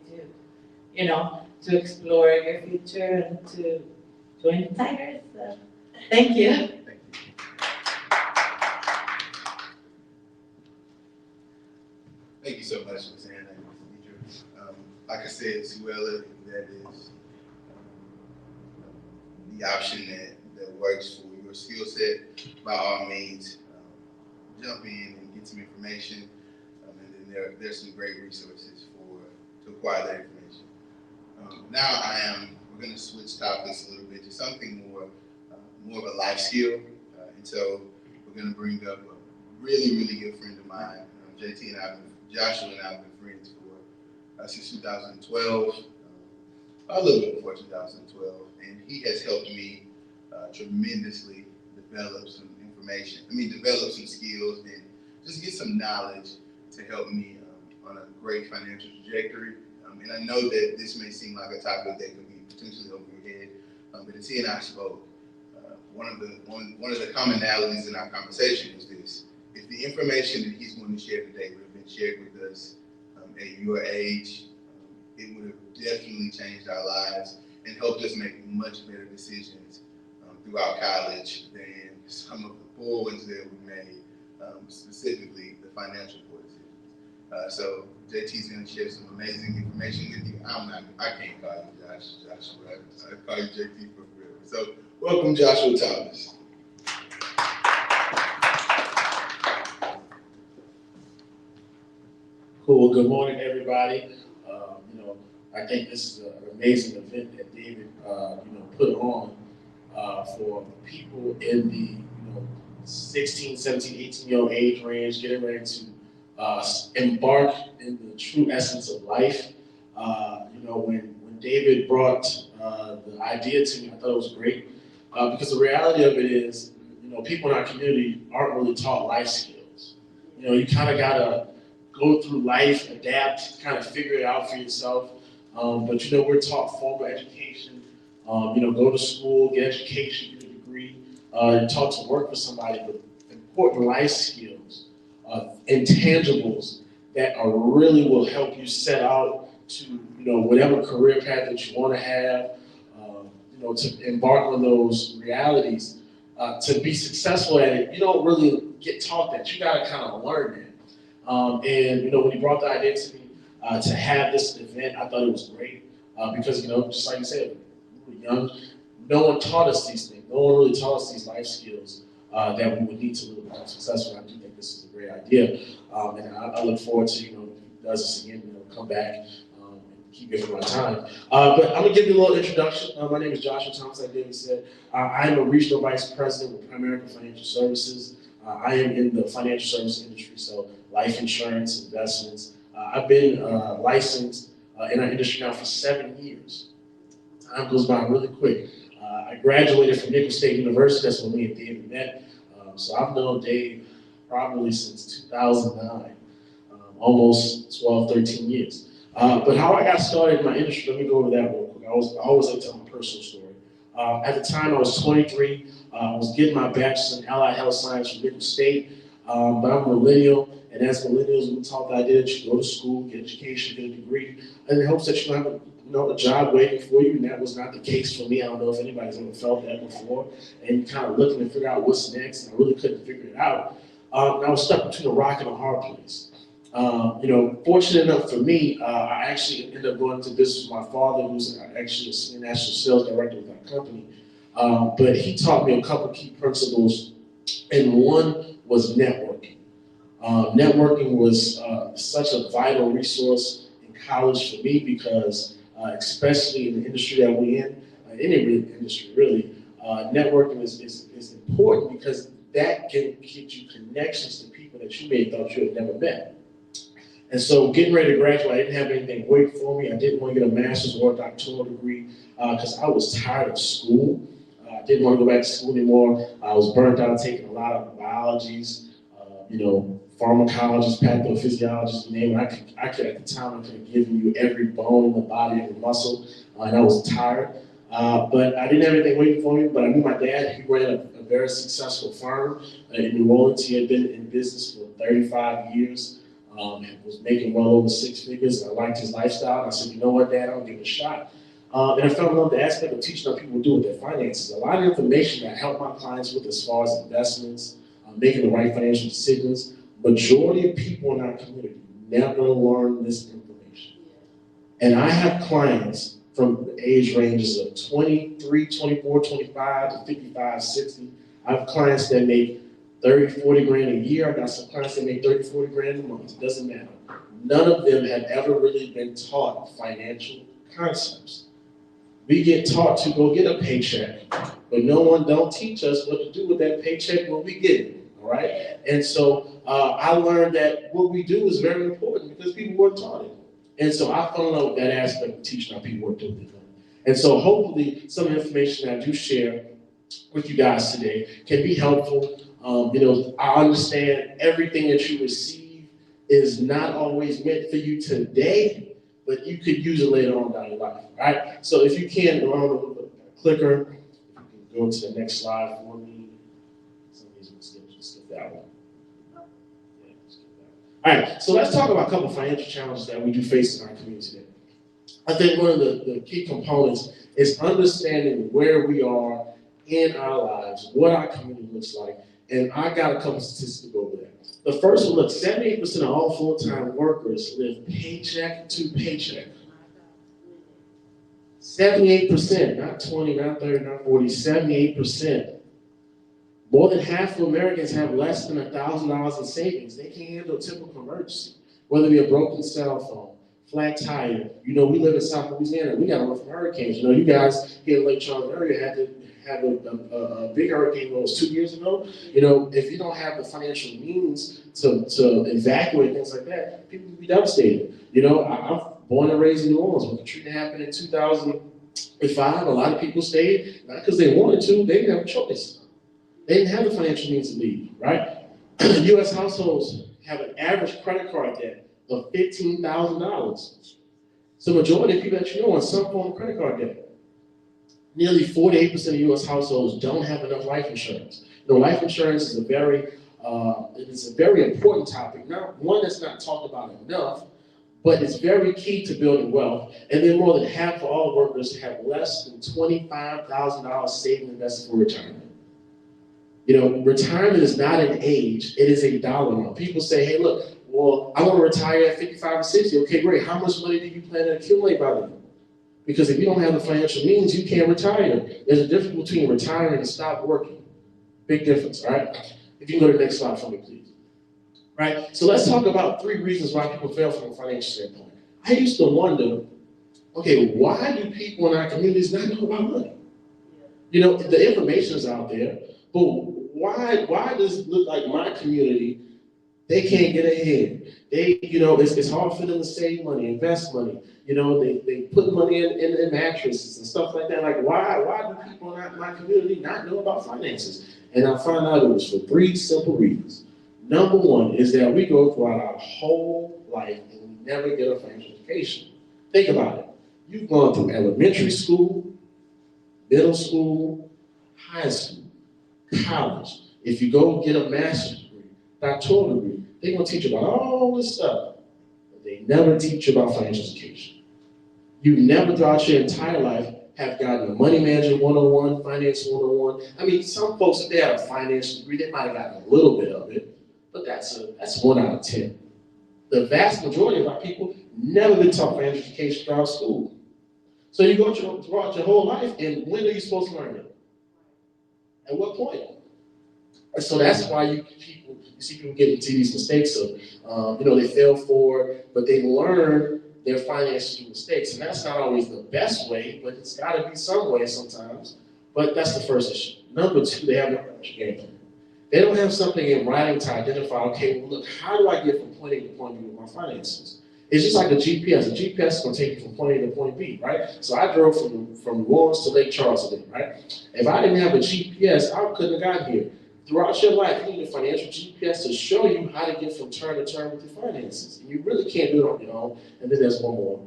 to explore your future and to join the Tigers. So, thank you. Thank you. Thank you so much, Ms. Anna and Ms. Deidre. Like I said, Suella, that is the option that works for your skill set. By all means, jump in and get some information. And then there's some great resources to acquire that information. We're going to switch topics a little bit to something more of a life skill. And so we're going to bring up a really, really good friend of mine. Joshua and I have been friends for since 2012, a little bit before 2012. And he has helped me tremendously develop some skills and just get some knowledge to help me on a great financial trajectory. And I know that this may seem like a topic that could be potentially over your head, but as he and I spoke, one of the commonalities in our conversation was this: if the information that he's going to share today would have been shared with us at your age, it would have definitely changed our lives and helped us make much better decisions throughout college than some of the poor ones that we made, specifically the financial poor decisions. So JT's going to share some amazing information with you. I can't call you Joshua. I call you JT for real. So welcome, Joshua Thomas. Cool. Good morning, everybody. I think this is an amazing event that David, put on for people in the 16, 17, 18-year-old age range, getting ready to embark in the true essence of life. When David brought the idea to me, I thought it was great because the reality of it is, people in our community aren't really taught life skills. You kind of gotta go through life, adapt, kind of figure it out for yourself. But we're taught formal education. Go to school, get education, get a degree. You're taught to work for somebody, but important life skills, intangibles that really will help you set out to whatever career path that you want to have. To embark on those realities, to be successful at it. You don't really get taught that. You got to kind of learn that. And when he brought the idea to me to have this event, I thought it was great because just like you said, we were young. No one taught us these things. No one really taught us these life skills that we would need to really become successful. I do think this is a great idea, and I look forward to if he does this again, come back and keep giving my time. But I'm gonna give you a little introduction. My name is Joshua Thomas, like David said. I am a regional vice president with Primerica Financial Services. I am in the financial service industry, so life insurance, investments. I've been licensed in our industry now for 7 years. Time goes by really quick. I graduated from Nicholls State University. That's when me and David met. So I've known Dave probably since 2009, almost 12, 13 years. But how I got started in my industry, let me go over that real quick. I always like to tell my personal story. At the time, I was 23. I was getting my bachelor's in allied health science from Nicholls State, but I'm a millennial, and as millennials, we taught the idea that you go to school, get education, get a degree, and in hopes that you have a job waiting for you, and that was not the case for me. I don't know if anybody's ever felt that before, and kind of looking to figure out what's next, and I really couldn't figure it out. And I was stuck between a rock and a hard place. Fortunate enough for me, I actually ended up going into business with my father, who's actually a senior national sales director with our company. But he taught me a couple key principles, and one was networking. Networking was such a vital resource in college for me because, especially in the industry that we're in, any industry really, networking is important because that can get you connections to people that you may have thought you had never met. And so getting ready to graduate, I didn't have anything waiting for me. I didn't want to get a master's or a doctoral degree because I was tired of school. I didn't want to go back to school anymore. I was burnt out taking a lot of biologies, pharmacologists, pathophysiologists, you name it. I could at the time, I could have given you every bone in the body, every muscle, and I was tired. But I didn't have anything waiting for me, but I knew my dad. He ran a very successful firm in New Orleans. He had been in business for 35 years. And was making well over 6 figures. I liked his lifestyle. And I said, you know what, Dad, I'll give it a shot. And I fell in love with the aspect of teaching how people do with their finances. A lot of information that I help my clients with as far as investments, making the right financial decisions. Majority of people in our community never learn this information. And I have clients from age ranges of 23, 24, 25 to 55, 60. I have clients that make 30, 40 grand a year. I got some clients that make 30, 40 grand a month. It doesn't matter. None of them have ever really been taught financial concepts. We get taught to go get a paycheck, but no one don't teach us what to do with that paycheck when we get it, all right? And so I learned that what we do is very important because people weren't taught it. And so I fell in love with that aspect of teaching how people work with their money. And so hopefully some information I do share with you guys today can be helpful. I understand everything that you receive is not always meant for you today, but you could use it later on down your life, right? So if you can, go on the clicker, you can go to the next slide for me. Somebody's going to skip that one. Yeah, skip that one. All right, so let's talk about a couple of financial challenges that we do face in our community today. I think one of the key components is understanding where we are in our lives, what our community looks like. And I got a couple statistics to go over that. The first one, look, 78% of all full-time workers live paycheck to paycheck. 78%, not 20, not 30, not 40, 78%. More than half of Americans have less than $1,000 in savings. They can't handle a typical emergency, whether it be a broken cell phone, flat tire. We live in South Louisiana. We got to run from hurricanes. You guys here in Lake Charles area had to have a big hurricane that was 2 years ago. If you don't have the financial means to evacuate things like that, people will be devastated. I'm born and raised in New Orleans. When Katrina happened in 2005, a lot of people stayed, not because they wanted to, they didn't have a choice. They didn't have the financial means to leave, right? U.S. households have an average credit card debt of $15,000. So majority of people that on some form of credit card debt. Nearly 48% of U.S. households don't have enough life insurance. Life insurance is a very important topic. Not one that's not talked about enough, but it's very key to building wealth. And then more than half of all workers have less than $25,000 saved and invested for retirement. Retirement is not an age; it is a dollar amount. People say, "Hey, look, well, I want to retire at 55 or 60." Okay, great. How much money do you plan to accumulate by then? Because if you don't have the financial means, you can't retire. There's a difference between retiring and stop working. Big difference, all right? If you can go to the next slide for me, please. Right? So let's talk about 3 reasons why people fail from a financial standpoint. I used to wonder, okay, why do people in our communities not know about money? The information is out there, but why does it look like my community, they can't get ahead? It's hard for them to save money, invest money. They put money in mattresses and stuff like that. Like, why do people in my community not know about finances? And I found out it was for 3 simple reasons. Number one is that we go throughout our whole life and we never get a financial education. Think about it. You've gone through elementary school, middle school, high school, college. If you go get a master's degree, doctoral degree, they're going to teach you about all this stuff. But they never teach you about financial education. You never throughout your entire life have gotten a money management 101, finance 101. I mean, some folks, if they had a finance degree, they might have gotten a little bit of it, but that's 1 out of 10. The vast majority of our people never been taught financial education throughout school. So you go throughout your whole life, and when are you supposed to learn it? At what point? And so that's why you see people get into these mistakes of, they fail forward, but they learn their finances through mistakes. And that's not always the best way, but it's got to be some way sometimes. But that's the first issue. Number two, they have no financial game plan. They don't have something in writing to identify, okay, well, look, how do I get from point A to point B with my finances? It's just like a GPS. A GPS is going to take you from point A to point B, right? So I drove from New Orleans to Lake Charles today, right? If I didn't have a GPS, I couldn't have gotten here. Throughout your life, you need a financial GPS to show you how to get from turn to turn with your finances. And you really can't do it on your own. And then there's one more.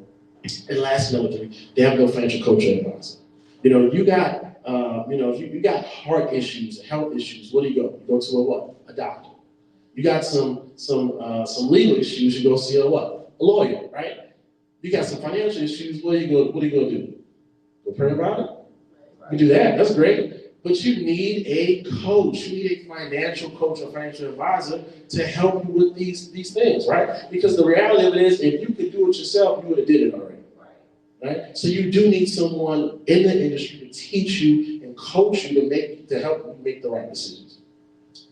And last, number three, they have no financial coach or advisor. You got, if you got heart issues, health issues, where do you go? You go to a what? A doctor. You got some legal issues, you go see a what? A lawyer, right? You got some financial issues, what are you gonna do? Go pray about it? You do that, that's great. But you need a coach. You need a financial coach or financial advisor to help you with these things, right? Because the reality of it is, if you could do it yourself, you would have did it already, right? So you do need someone in the industry to teach you and coach you to help you make the right decisions.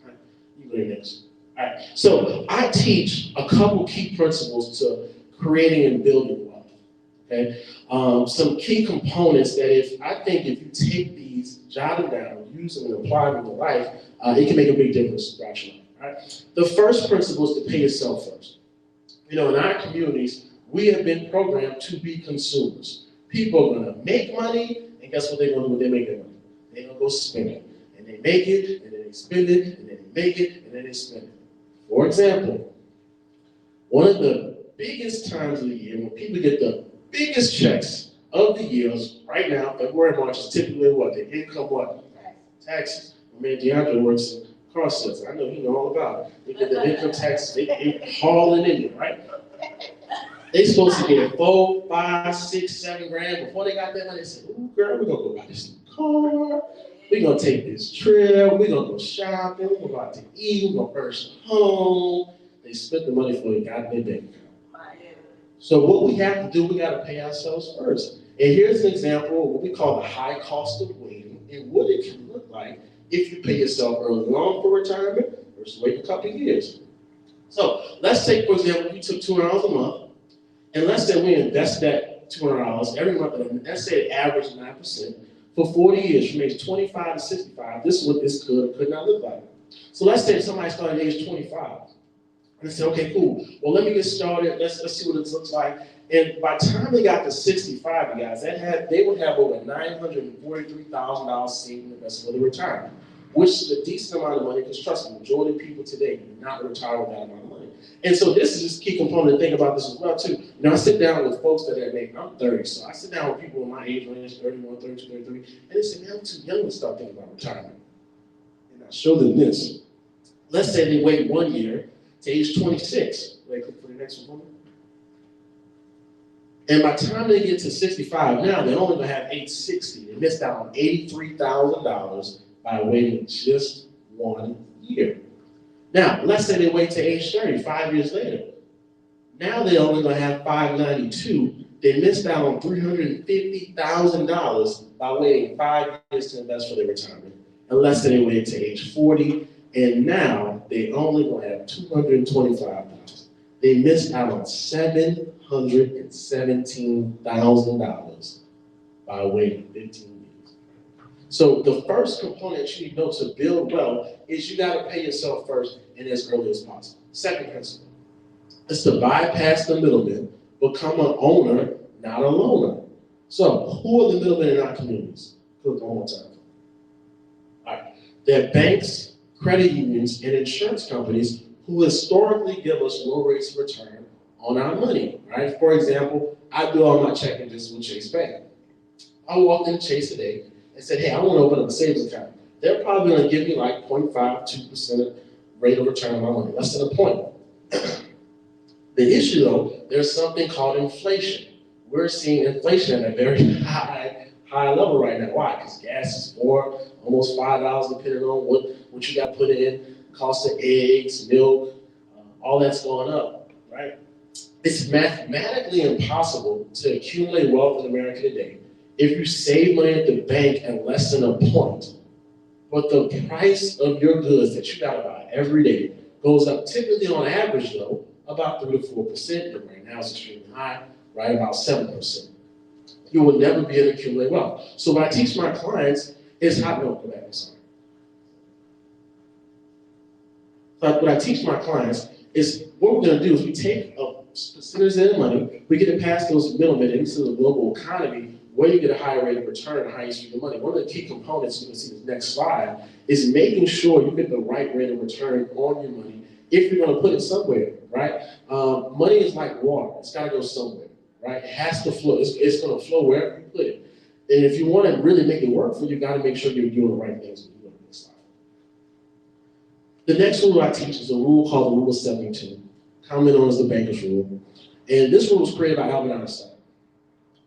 All right. You go next. All right. So I teach a couple key principles to creating and building wealth. Okay. Some key components that if you take these, jot them down, use them, and apply them in your life, it can make a big difference throughout your life. Right? The first principle is to pay yourself first. In our communities, we have been programmed to be consumers. People are going to make money, and guess what they're going to do when they make their money? They're going to go spend it. And they make it, and then they spend it, and then they make it, and then they spend it. For example, one of the biggest times of the year when people get the biggest checks of the years, right now, February, March, is typically what? The income what? Taxes. I mean, Deandre works in car sales. I know he knows all about it. They get the income tax, they hauling in it, right? They supposed to get 4, 5, 6, 7 grand. Before they got that money, they said, ooh, girl, we're going to go buy this new car. We're going to take this trip. We're going to go shopping. We're going to go out to eat. We're going to furnish a home. They spent the money before they got their bank account. So what we have to do, we got to pay ourselves first. And here's an example of what we call the high cost of waiting and what it can look like if you pay yourself early on for retirement versus waiting a couple of years. So let's take, for example, we took $200 a month, and let's say we invest that $200 every month, and let's say it average 9%. For 40 years, from age 25 to 65, this is what this could or could not look like. So let's say somebody started at age 25. And they said, okay, cool. Well, let me get started. Let's see what this looks like. And by the time they got to 65, you guys, they would have over $943,000 saved in the rest of their retirement, which is a decent amount of money, because trust me, the majority of people today do not retire with that amount of money. And so this is just a key component to think about this as well, too. I sit down with folks that I'm 30, so I sit down with people in my age range, 31, 32, 33, and they say, man, I'm too young to start thinking about retirement. And I show them this. Let's say they wait 1 year to age 26. Wait, click for the next one. And by the time they get to 65, now they're only going to have age 60. They missed out on $83,000 by waiting just 1 year. Now, let's say they wait to age 30, 5 years later. Now they're only going to have $592. They missed out on $350,000 by waiting 5 years to invest for their retirement. And let's say they wait to age 40. And now they only going to have $225. They missed out on $717,000 by waiting 15 years. So the first component you need to know to build wealth is you got to pay yourself first and as early as possible. Second principle is to bypass the middleman, become an owner, not a loaner. So who are the middlemen in our communities? Click one more time. All right. They're banks, credit unions, and insurance companies who historically give us low rates of return on our money, right? For example, I do all my checking just with Chase Bank. I walked into Chase today and said, hey, I want to open up a savings account. They're probably going to give me like 0.5, 2% rate of return on my money, less than a point. The issue, though, there's something called inflation. We're seeing inflation at a very high level right now. Why? Because gas is almost $5, depending on what you got put in. cost of eggs, milk, all that's going up, right? It's mathematically impossible to accumulate wealth in America today if you save money at the bank at less than a point, but the price of your goods that you gotta buy every day goes up, typically on average though, about 3 to 4%, and right now it's extremely high, right about 7%. You will never be able to accumulate wealth. So what I teach my clients is how, no, go back, I'm sorry. So what I teach my clients is what we're gonna do is we take a percentage of their money, we get it past those middlemen into the global economy where you get a higher rate of return and how you spend your money. One of the key components, you can see this next slide, is making sure you get the right rate of return on your money if you're gonna put it somewhere, right? Money is like water, it's gotta go somewhere, right? It has to flow, it's gonna flow wherever you put it. And if you wanna really make it work for you, you gotta make sure you're doing the right things. The next rule I teach is a rule called the Rule of 72, commonly known as the banker's rule. And this rule was created by Albert Einstein.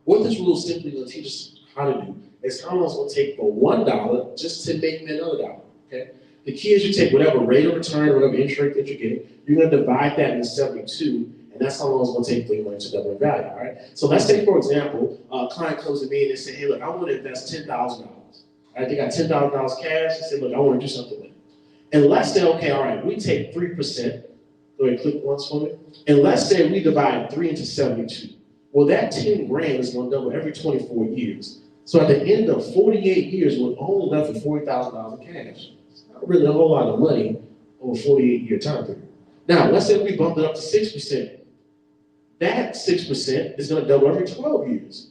What this rule is simply going to teach us how to do is how long it's going to take for $1 just to make another dollar, okay? The key is you take whatever rate of return, whatever interest rate that you're getting, you're going to divide that into 72, and that's how long it's going to take for your money to double in value, all right? So let's say, for example, a client comes to me and they say, hey, look, I want to invest $10,000. Right? They got $10,000 cash. They say, look, I want to do something with it. And let's say, okay, all right, we take 3%. Go ahead, click once for me. And let's say we divide 3 into 72. Well, that 10 grand is going to double every 24 years. So at the end of 48 years, we're only left with $40,000 in cash. It's not really a whole lot of money over a 48-year time period. Now, let's say we bump it up to 6%. That 6% is going to double every 12 years.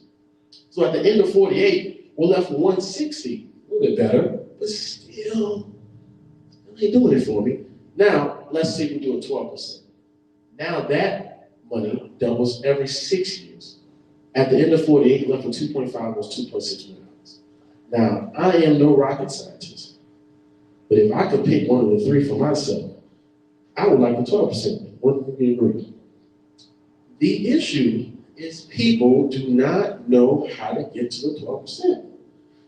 So at the end of 48, we're left with 160. A little bit better, but still, they ain't doing it for me. Now, let's say we do a 12%. Now that money doubles every 6 years. At the end of 48, left with 2.5 was $2.6 million. Now, I am no rocket scientist, but if I could pick one of the three for myself, I would like the 12%. Wouldn't we agree? The issue is people do not know how to get to the 12%.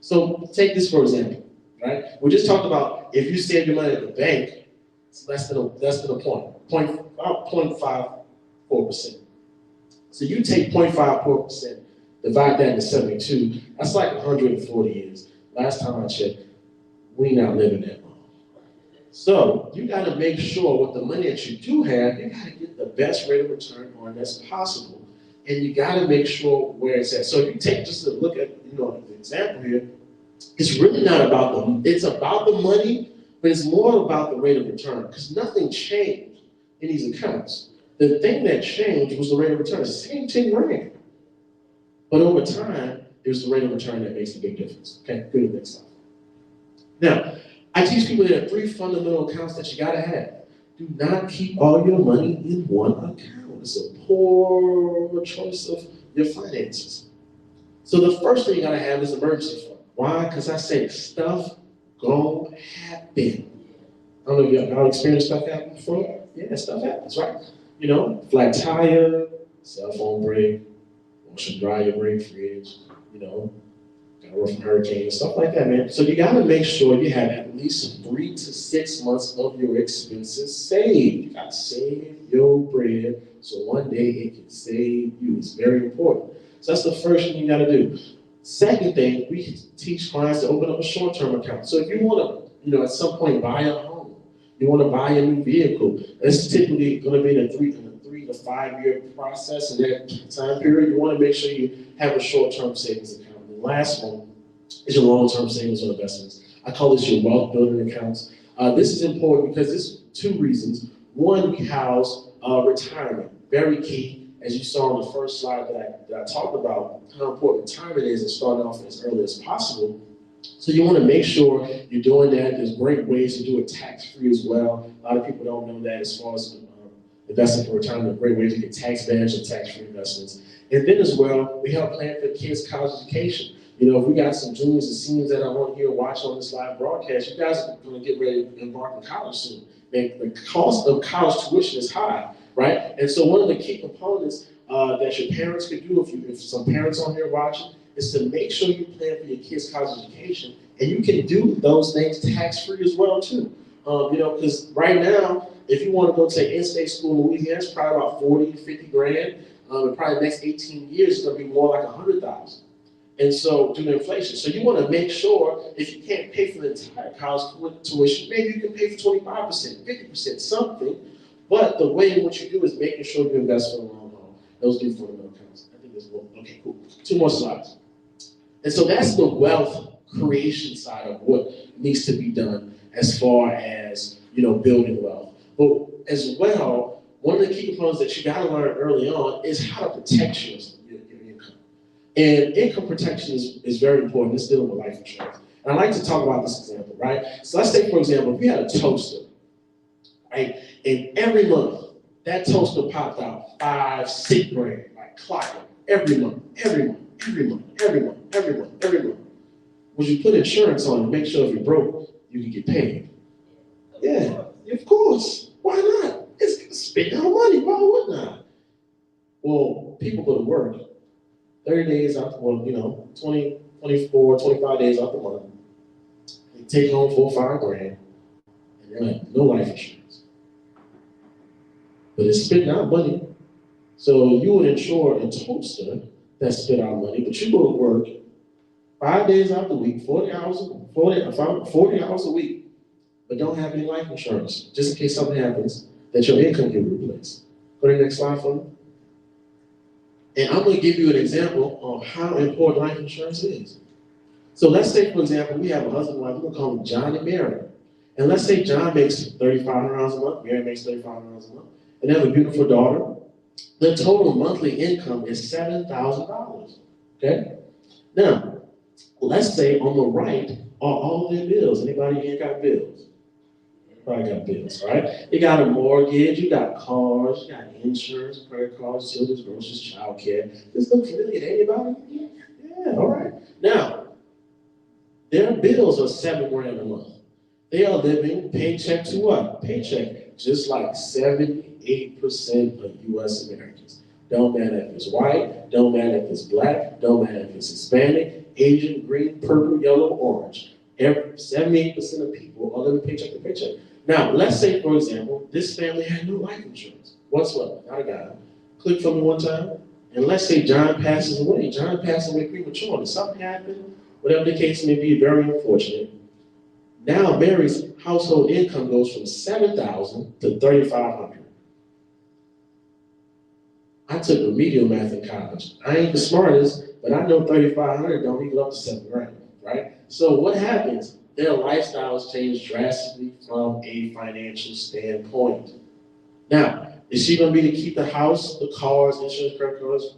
So take this for example, right? We just talked about if you save your money at the bank, it's less than a point, about 0.54%. So you take 0.54%, divide that into 72, that's like 140 years. Last time I checked, we not living that long. So you gotta make sure with the money that you do have, you gotta get the best rate of return on that's possible. And you gotta make sure where it's at. So if you take just a look at, the example here, it's really not about it's about the money, but it's more about the rate of return because nothing changed in these accounts. The thing that changed was the rate of return. It's the same 10 grand. But over time, it was the rate of return that makes the big difference. Okay, good, next slide. Now, I teach people there are 3 fundamental accounts that you gotta have. Do not keep all your money in one account. It's a poor choice of your finances. So the first thing you gotta have is emergency fund. Why? Because I say stuff gonna happen. I don't know if y'all experienced stuff happen before. Yeah, stuff happens, right? Flat tire, cell phone break, wash and dryer break, fridge, gotta work from hurricanes, stuff like that, man. So you gotta make sure you have at least 3 to 6 months of your expenses saved. You gotta save your bread so one day it can save you. It's very important. So that's the first thing you gotta do. Second thing, we teach clients to open up a short-term account. So if you wanna, at some point buy a home, you wanna buy a new vehicle, that's typically gonna be in a 3 to 5 year process. In that time period, you wanna make sure you have a short-term savings account. The last one is your long-term savings or investments. I call this your wealth building accounts. This is important because there's 2 reasons. One, we house retirement, very key. As you saw on the first slide that I talked about, how important retirement is and starting off as early as possible. So you want to make sure you're doing that. There's great ways to do it tax-free as well. A lot of people don't know that as far as investing for retirement, great ways to get tax advantage and tax-free investments. And then as well, we help plan for kids' college education. If we got some juniors and seniors that are on here watching on this live broadcast, you guys are going to get ready to embark on college soon. The cost of college tuition is high, right? And so one of the key components that your parents could do, if some parents on here watching, is to make sure you plan for your kids' college education, and you can do those things tax-free as well too, Because right now, if you want to go to in-state school in Louisiana, it's probably about 40 to 50 grand. And probably the next 18 years, it's going to be more like 100,000. And so, due to inflation. So you want to make sure, if you can't pay for the entire college tuition, maybe you can pay for 25%, 50%, something. But the way in which you do is making sure you invest for the long haul. Those do fundamental accounts. I think there's one. Okay, cool. 2 more slides. And so that's the wealth creation side of what needs to be done as far as, building wealth. But as well, one of the key components that you got to learn early on is how to protect your income. And income protection is very important. It's dealing with life insurance. And I like to talk about this example, right? So let's say, for example, if we had a toaster, right? And every month, that toaster popped out 5, 6 grand, like clockwork, every month. Would you put insurance on it to make sure if you're broke, you can get paid? Yeah, of course. Why not? It's gonna spend our money. Why would not? Well, people go to work 30 days out, 20, 24, 25 days out the month. They take home 4 or 5 grand, and they're like, no life insurance. But it's spending our money. So you would insure a toaster that spent our money, but you go to work 5 days out the week, 40 hours a week, but don't have any life insurance, just in case something happens, that your income get replaced. Go to the next slide for me. And I'm going to give you an example of how important life insurance is. So let's say, for example, we have a husband and wife. We're going to call them John and Mary. And let's say John makes $3,500 a month, Mary makes $3,500 a month, and they have a beautiful daughter. The total monthly income is $7,000. Okay? Now, let's say on the right are all their bills. Anybody here got bills? Everybody got bills, right? You got a mortgage, you got cars, you got insurance, credit cards, children's groceries, child care. This looks familiar to anybody? Yeah, all right. Now, their bills are $7 grand a month. They are living paycheck to what? Paycheck. Just like 78% of U.S. Americans. Don't matter if it's white, don't matter if it's black, don't matter if it's Hispanic, Asian, green, purple, yellow, orange. 78% of people are living paycheck to paycheck. Now, let's say, for example, this family had no life insurance whatsoever. Not a guy. Click for me one time. And let's say John passes away. John passed away prematurely. Something happened, whatever the case may be, very unfortunate. Now Mary's household income goes from $7,000 to $3,500. I took remedial math in college. I ain't the smartest, but I know $3,500 don't equal up to $7 grand, right? So what happens? Their lifestyles change drastically from a financial standpoint. Now, is she going to be to keep the house, the cars, insurance, credit cards,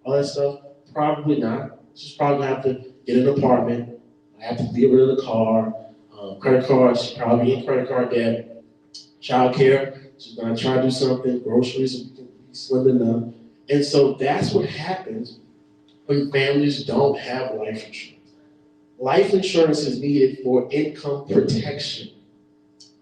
all that stuff? Probably not. She's probably going to have to get an apartment. I have to get rid of the car. Credit cards, she's probably in credit card debt. Child care, she's going to try to do something. Groceries, slim enough. And so that's what happens when families don't have life insurance. Life insurance is needed for income protection,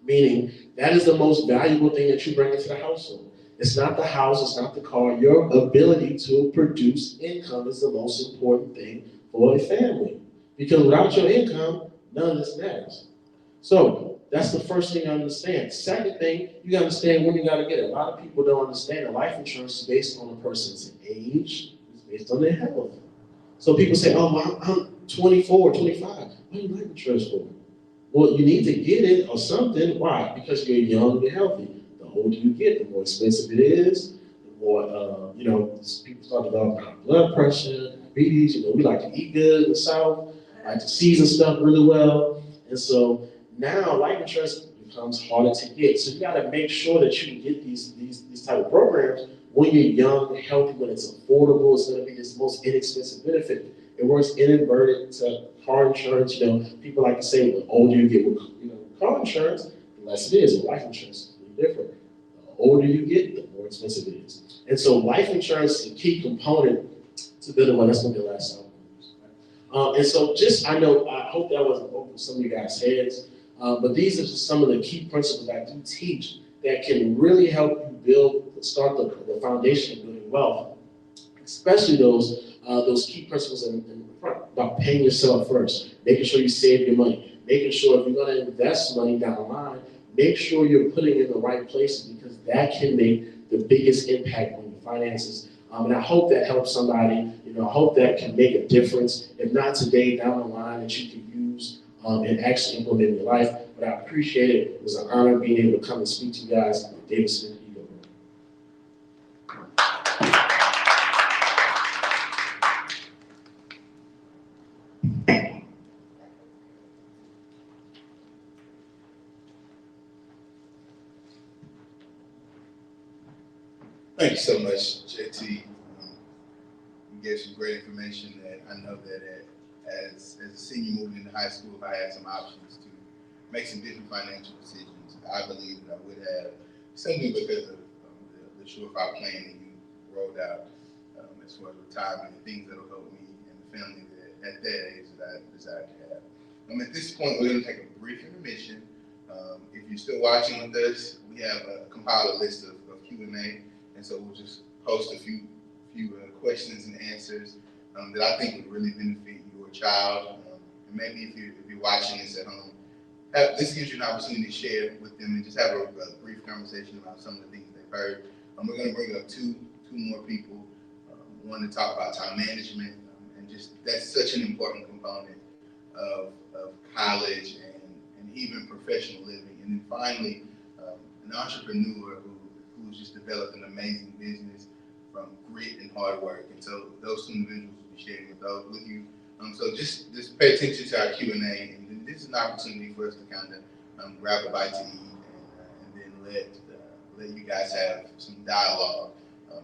meaning that is the most valuable thing that you bring into the household. It's not the house, it's not the car. Your ability to produce income is the most important thing for a family. Because without your income, none of this matters. So that's the first thing I understand. Second thing, you gotta understand when you gotta get it. A lot of people don't understand that life insurance is based on a person's age, it's based on their health. So people say, oh, well, I'm 24, 25. What do you like insurance for? Well, you need to get it or something. Why? Because you're young and healthy. The older you get, the more expensive it is. The more, people start developing high blood pressure, diabetes. We like to eat good in the South, like to season stuff really well. And so now life insurance becomes harder to get. So you got to make sure that you can get these type of programs when you're young, healthy, when it's affordable. It's going to be this most inexpensive benefit. It works inverted to car insurance. People like to say, the older you get with car insurance, the less it is. With life insurance, it's really different. The older you get, the more expensive it is. And so life insurance is a key component to building one. That's going to be the last time. And so I hope that wasn't over some of you guys' heads, but these are just some of the key principles I do teach that can really help you start the foundation of building wealth, especially those key principles in the front about paying yourself first, making sure you save your money, making sure if you're going to invest money down the line, make sure you're putting in the right places because that can make the biggest impact on your finances. And I hope that helps somebody. I hope that can make a difference. If not today, down the line, that you can use and actually implement in your life. But I appreciate it. It was an honor being able to come and speak to you guys. David Smith. Thank you so much, JT. You gave some great information that I know that as a senior moving into high school, if I had some options to make some different financial decisions, I believe that I would have, simply because of the surefire plan that you rolled out as far as retirement and things that will help me and the family that at that age that I desire to have. At this point, we're going to take a brief intermission. If you're still watching with us, we have compiled a list of Q&A. And so we'll just post a few questions and answers that I think would really benefit your child. And maybe if you're watching this at home, this gives you an opportunity to share with them and just have a brief conversation about some of the things they've heard. We're going to bring up two more people. One to talk about time management, and just that's such an important component of college and even professional living. And then finally, an entrepreneur who's just developed an amazing business from grit and hard work. And so those two individuals will be sharing with you. So just pay attention to our Q&A, and this is an opportunity for us to kind of grab a bite to eat and then let you guys have some dialogue at home.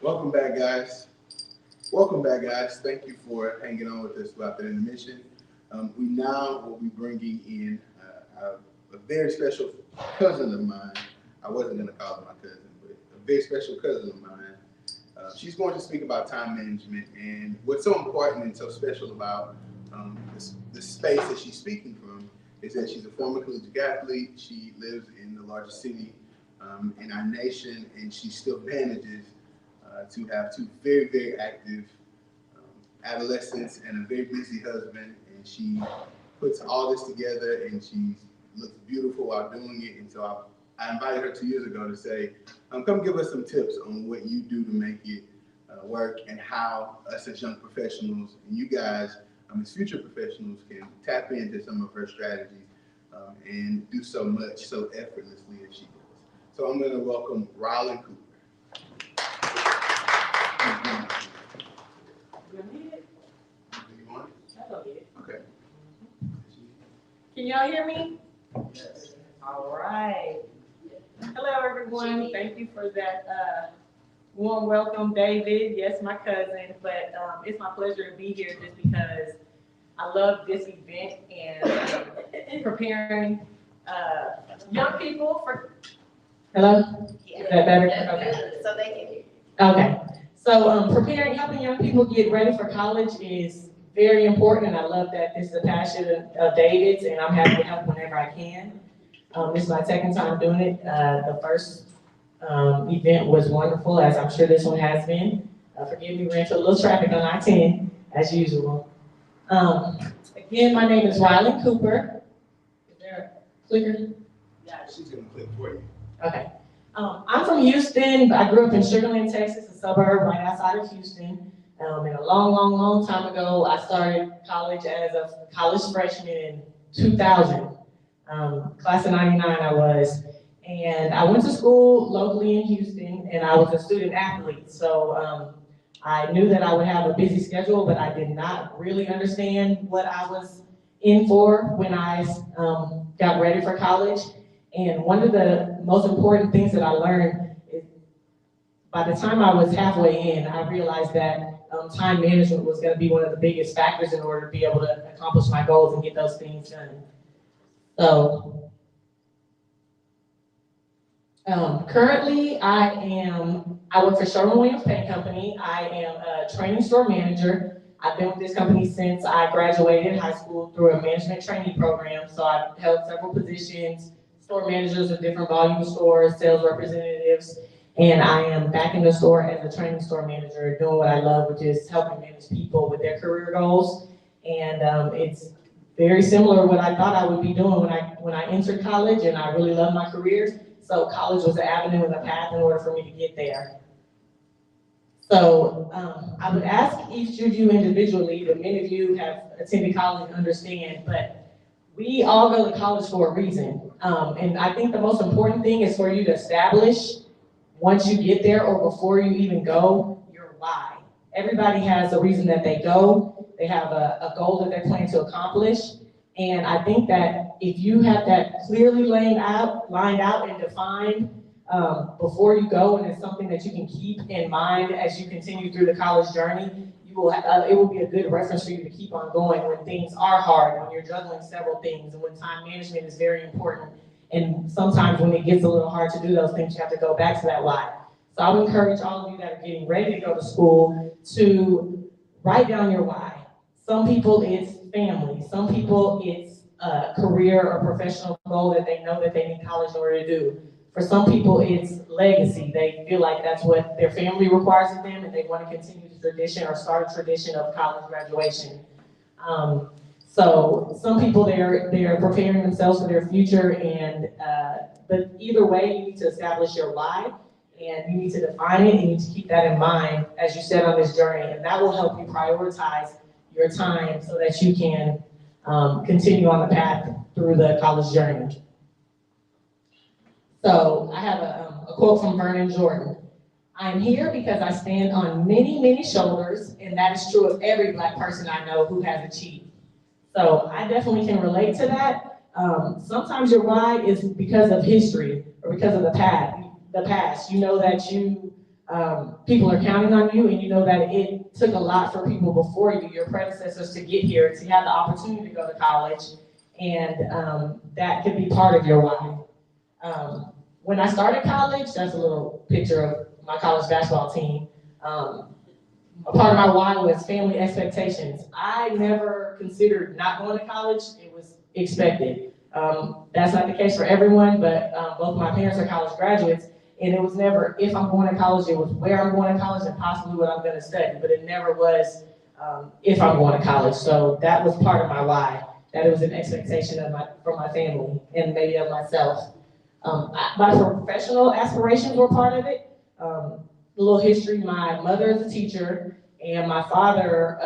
Welcome back, guys. Welcome back, guys. Thank you for hanging on with us throughout the intermission. We now will be bringing in a very special cousin of mine. I wasn't going to call her my cousin, but a very special cousin of mine. She's going to speak about time management and what's so important and so special about the space that she's speaking from is that she's a former collegiate athlete. She lives in the largest city in our nation, and she still manages to have two very, very active adolescents and a very busy husband. And she puts all this together, and she looks beautiful while doing it. And so I invited her 2 years ago to say, come give us some tips on what you do to make it work, and how us as young professionals and you guys as future professionals can tap into some of her strategies and do so much so effortlessly as she does. So I'm going to welcome Rylan Cooper. You need it? Do you want it? I don't need it. Okay. Can y'all hear me? Yes. All right. Hello, everyone. Thank you for that warm welcome, David. Yes, my cousin, but it's my pleasure to be here just because I love this event and preparing young people for. Hello? Yeah. Is that better? Okay. So they can hear. Okay, so helping young people get ready for college is very important, and I love that this is a passion of David's, and I'm happy to help whenever I can. This is my second time doing it. The first event was wonderful, as I'm sure this one has been. Forgive me, we ran into a little traffic on I-10, as usual. Again, my name is Rylan Cooper. Is there a clicker? Yeah, she's going to click for you. Okay. I'm from Houston. I grew up in Sugar Land, Texas, a suburb right outside of Houston. And a long, long, long time ago, I started college as a college freshman in 2000. Class of 99 I was. And I went to school locally in Houston, and I was a student athlete. So I knew that I would have a busy schedule, but I did not really understand what I was in for when I got ready for college. And one of the most important things that I learned is by the time I was halfway in, I realized that time management was going to be one of the biggest factors in order to be able to accomplish my goals and get those things done. So currently I work for Sherwin-Williams Paint Company. I am a training store manager. I've been with this company since I graduated high school through a management training program. So I've held several positions, store managers of different volume stores, sales representatives, and I am back in the store as a training store manager, doing what I love, which is helping manage people with their career goals. And it's very similar to what I thought I would be doing when I entered college, and I really love my career. So college was an avenue and a path in order for me to get there. So I would ask each of you individually, but many of you have attended college and understand, but we all go to college for a reason. And I think the most important thing is for you to establish, once you get there or before you even go, your why. Everybody has a reason that they go. They have a goal that they're planning to accomplish. And I think that if you have that clearly lined out and defined before you go, and it's something that you can keep in mind as you continue through the college journey, it will be a good reference for you to keep on going when things are hard, when you're juggling several things, and when time management is very important. And sometimes when it gets a little hard to do those things, you have to go back to that why. So I would encourage all of you that are getting ready to go to school to write down your why. Some people it's family. Some people it's a career or professional goal that they know that they need college in order to do. For some people, it's legacy. They feel like that's what their family requires of them, and they want to continue the tradition or start a tradition of college graduation. So some people, they're preparing themselves for their future, and but either way, you need to establish your why, and you need to define it, and you need to keep that in mind as you set on this journey, and that will help you prioritize your time so that you can continue on the path through the college journey. So I have a quote from Vernon Jordan. "I'm here because I stand on many, many shoulders, and that is true of every Black person I know who has achieved." So I definitely can relate to that. Sometimes your why is because of history or because of the past. You know that you people are counting on you, and you know that it took a lot for people before you, your predecessors, to get here, to have the opportunity to go to college, and that could be part of your why. When I started college, that's a little picture of my college basketball team. A part of my why was family expectations. I never considered not going to college. It was expected. That's not the case for everyone, but both my parents are college graduates, and it was never if I'm going to college, it was where I'm going to college and possibly what I'm going to study, but it never was if I'm going to college. So that was part of my why, that it was an expectation of from my family and maybe of myself. My professional aspirations were part of it. A little history, my mother is a teacher, and my father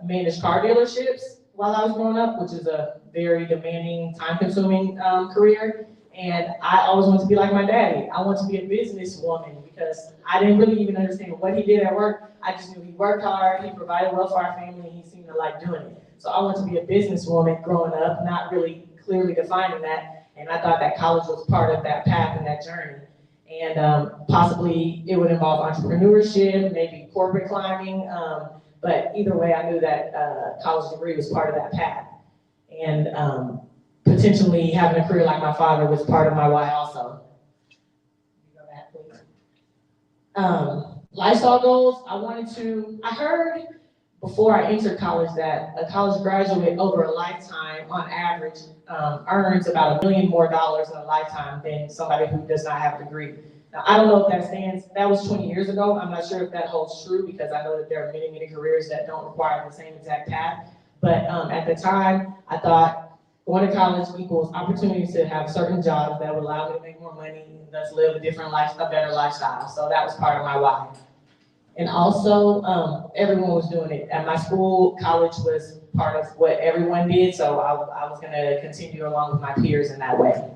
managed car dealerships while I was growing up, which is a very demanding, time-consuming career. And I always wanted to be like my daddy. I wanted to be a businesswoman because I didn't really even understand what he did at work. I just knew he worked hard, he provided well for our family, and he seemed to like doing it. So I wanted to be a businesswoman growing up, not really clearly defining that. And I thought that college was part of that path and that journey. And possibly it would involve entrepreneurship, maybe corporate climbing. But either way, I knew that college degree was part of that path. And potentially having a career like my father was part of my why also. Go back, please. Lifestyle goals, I heard before I entered college that a college graduate over a lifetime, on average, earns about $1 million more in a lifetime than somebody who does not have a degree. Now, I don't know if that stands, that was 20 years ago. I'm not sure if that holds true because I know that there are many, many careers that don't require the same exact path. But at the time, I thought going to college equals opportunities to have certain jobs that would allow me to make more money and thus live a different life, a better lifestyle. So that was part of my why. And also, everyone was doing it. At my school, college was part of what everyone did, so I was gonna continue along with my peers in that way.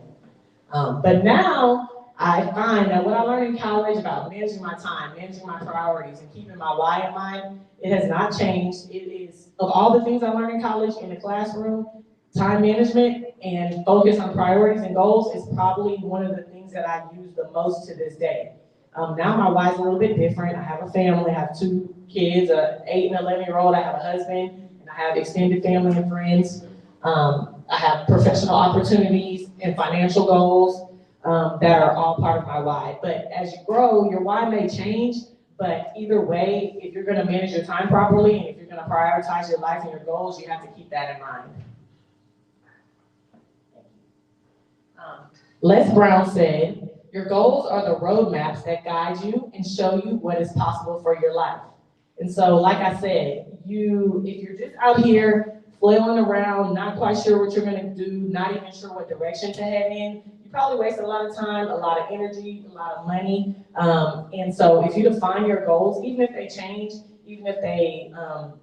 But now, I find that what I learned in college about managing my time, managing my priorities, and keeping my why in mind, it has not changed. It is, of all the things I learned in college, in the classroom, time management and focus on priorities and goals is probably one of the things that I use the most to this day. Now my why is a little bit different. I have a family, I have 2 kids, an 8 and 11-year-old, I have a husband, and I have extended family and friends. I have professional opportunities and financial goals that are all part of my why. But as you grow, your why may change, but either way, if you're gonna manage your time properly, and if you're gonna prioritize your life and your goals, you have to keep that in mind. Les Brown said, your goals are the roadmaps that guide you and show you what is possible for your life. And so, like I said, if you're just out here flailing around, not quite sure what you're gonna do, not even sure what direction to head in, you probably waste a lot of time, a lot of energy, a lot of money. And so if you define your goals, even if they change, even if they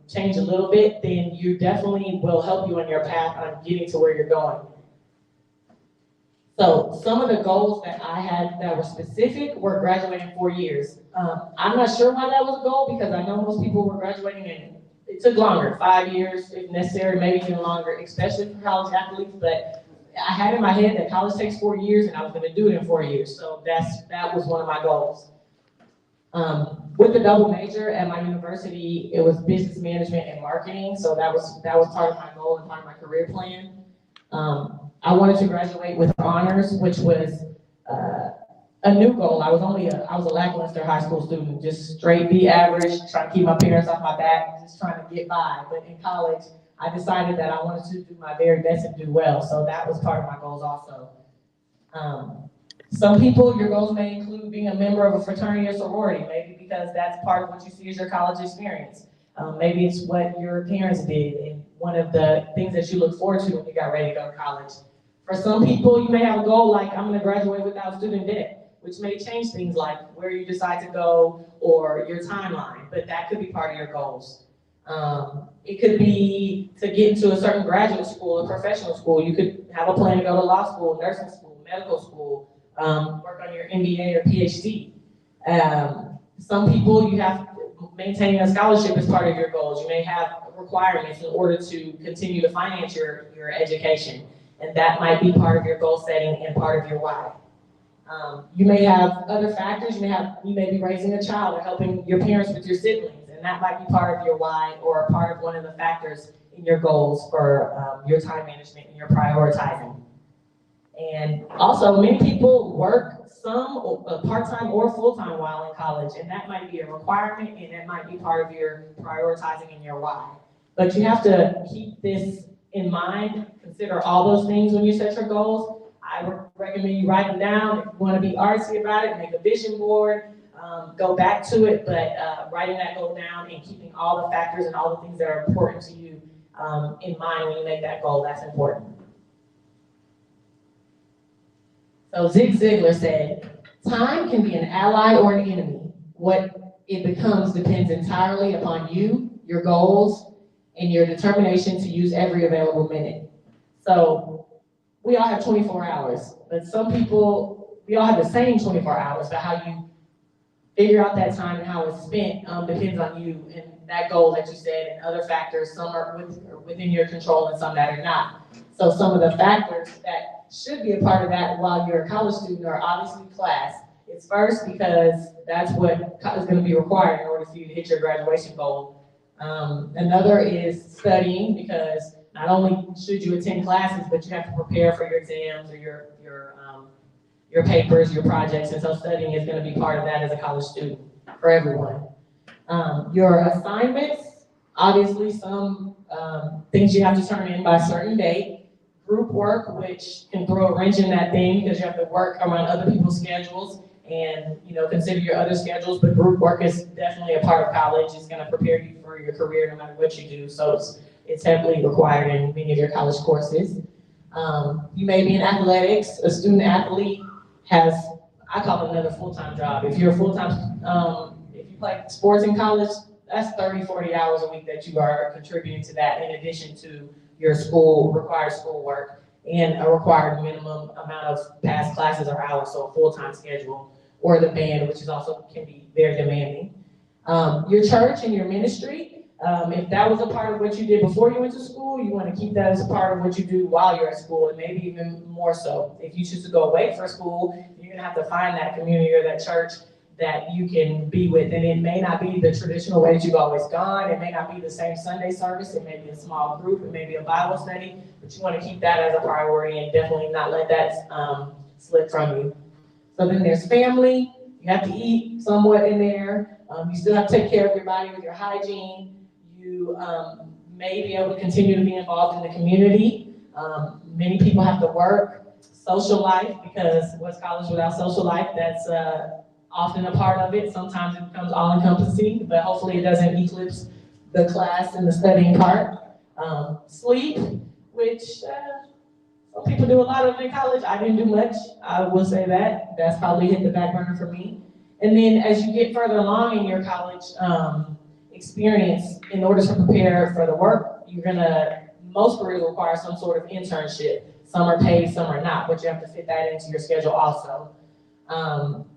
change a little bit, then you definitely will help you on your path on getting to where you're going. So some of the goals that I had that were specific were graduating 4 years. I'm not sure why that was a goal because I know most people were graduating and it took longer, 5 years if necessary, maybe even longer, especially for college athletes. But I had in my head that college takes 4 years and I was going to do it in 4 years. So that was one of my goals. With the double major at my university, it was business management and marketing. So that was part of my goal and part of my career plan. I wanted to graduate with honors, which was a new goal. I was a lackluster high school student, just straight B average, trying to keep my parents off my back, just trying to get by. But in college, I decided that I wanted to do my very best and do well. So that was part of my goals also. Some people, your goals may include being a member of a fraternity or sorority, maybe because that's part of what you see as your college experience. Maybe it's what your parents did and one of the things that you look forward to when you got ready to go to college. For some people, you may have a goal like, I'm gonna graduate without student debt, which may change things like where you decide to go or your timeline, but that could be part of your goals. It could be to get into a certain graduate school or professional school. You could have a plan to go to law school, nursing school, medical school, work on your MBA or PhD. Some people, you have maintaining a scholarship as part of your goals. You may have requirements in order to continue to finance your education. And that might be part of your goal setting and part of your why. You may have other factors. You may be raising a child or helping your parents with your siblings, and that might be part of your why or part of one of the factors in your goals for your time management and your prioritizing. And also, many people work some part-time or full-time while in college, and that might be a requirement, and that might be part of your prioritizing and your why. But you have to keep this in mind, consider all those things when you set your goals. I would recommend you write them down. If you want to be artsy about it, make a vision board, go back to it, but writing that goal down and keeping all the factors and all the things that are important to you in mind when you make that goal, that's important. So Zig Ziglar said, time can be an ally or an enemy. What it becomes depends entirely upon you, your goals, and your determination to use every available minute. So we all have 24 hours, but some people, we all have the same 24 hours, but how you figure out that time and how it's spent depends on you and that goal that you set and other factors. Some are within your control and some that are not. So some of the factors that should be a part of that while you're a college student are obviously class. It's first because that's what is going to be required in order for you to hit your graduation goal. Another is studying, because not only should you attend classes, but you have to prepare for your exams or your papers, your projects, and so studying is going to be part of that as a college student for everyone. Your assignments, obviously some things you have to turn in by a certain date. Group work, which can throw a wrench in that thing because you have to work around other people's schedules and consider your other schedules, but group work is definitely a part of college. It's going to prepare you for your career no matter what you do, so it's heavily required in many of your college courses. You may be in athletics. A student athlete has, I call it another full-time job. If you're a full-time, if you play sports in college, that's 30, 40 hours a week that you are contributing to that, in addition to your required schoolwork and a required minimum amount of past classes or hours, so a full-time schedule, or the band, which is also can be very demanding. Your church and your ministry, if that was a part of what you did before you went to school, you want to keep that as a part of what you do while you're at school, and maybe even more so. If you choose to go away from school, you're going to have to find that community or that church that you can be with. And it may not be the traditional way that you've always gone. It may not be the same Sunday service. It may be a small group. It may be a Bible study. But you want to keep that as a priority and definitely not let that slip from you. So then there's family. You have to eat somewhat in there. You still have to take care of your body with your hygiene. You may be able to continue to be involved in the community. Many people have to work. Social life, because what's college without social life? That's often a part of it. Sometimes it becomes all-encompassing, but hopefully it doesn't eclipse the class and the studying part. Sleep, which some people do a lot of in college. I didn't do much, I will say that. That's probably hit the back burner for me. And then as you get further along in your college experience, in order to prepare for the work, most careers require some sort of internship. Some are paid, some are not, but you have to fit that into your schedule also.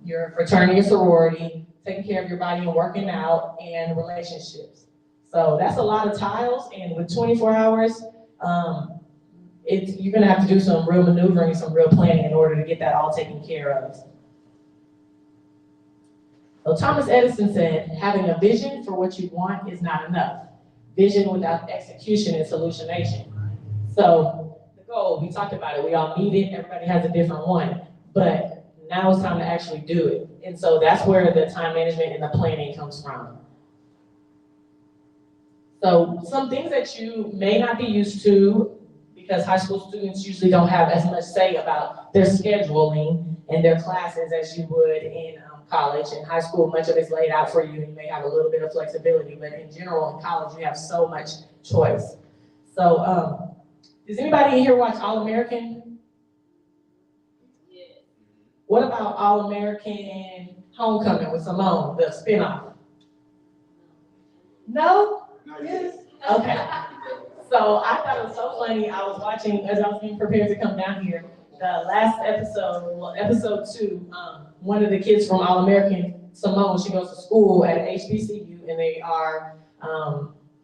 Your fraternity or sorority, taking care of your body and working out, and relationships. So that's a lot of tiles, and with 24 hours, you're gonna have to do some real maneuvering, some real planning in order to get that all taken care of. So Thomas Edison said, having a vision for what you want is not enough. Vision without execution is hallucination. So the goal, we talked about it, we all need it, everybody has a different one, but now it's time to actually do it. And so that's where the time management and the planning comes from. So some things that you may not be used to, because high school students usually don't have as much say about their scheduling and their classes as you would in college. In high school, much of it's laid out for you, and you may have a little bit of flexibility, but in general, in college, you have so much choice. So does anybody here watch All-American? What about All-American Homecoming with Simone, the spinoff? No? Yes? Okay. So I thought it was so funny. I was watching, as I was getting prepared to come down here, the last episode, well, episode 2, one of the kids from All-American, Simone, she goes to school at HBCU, and they are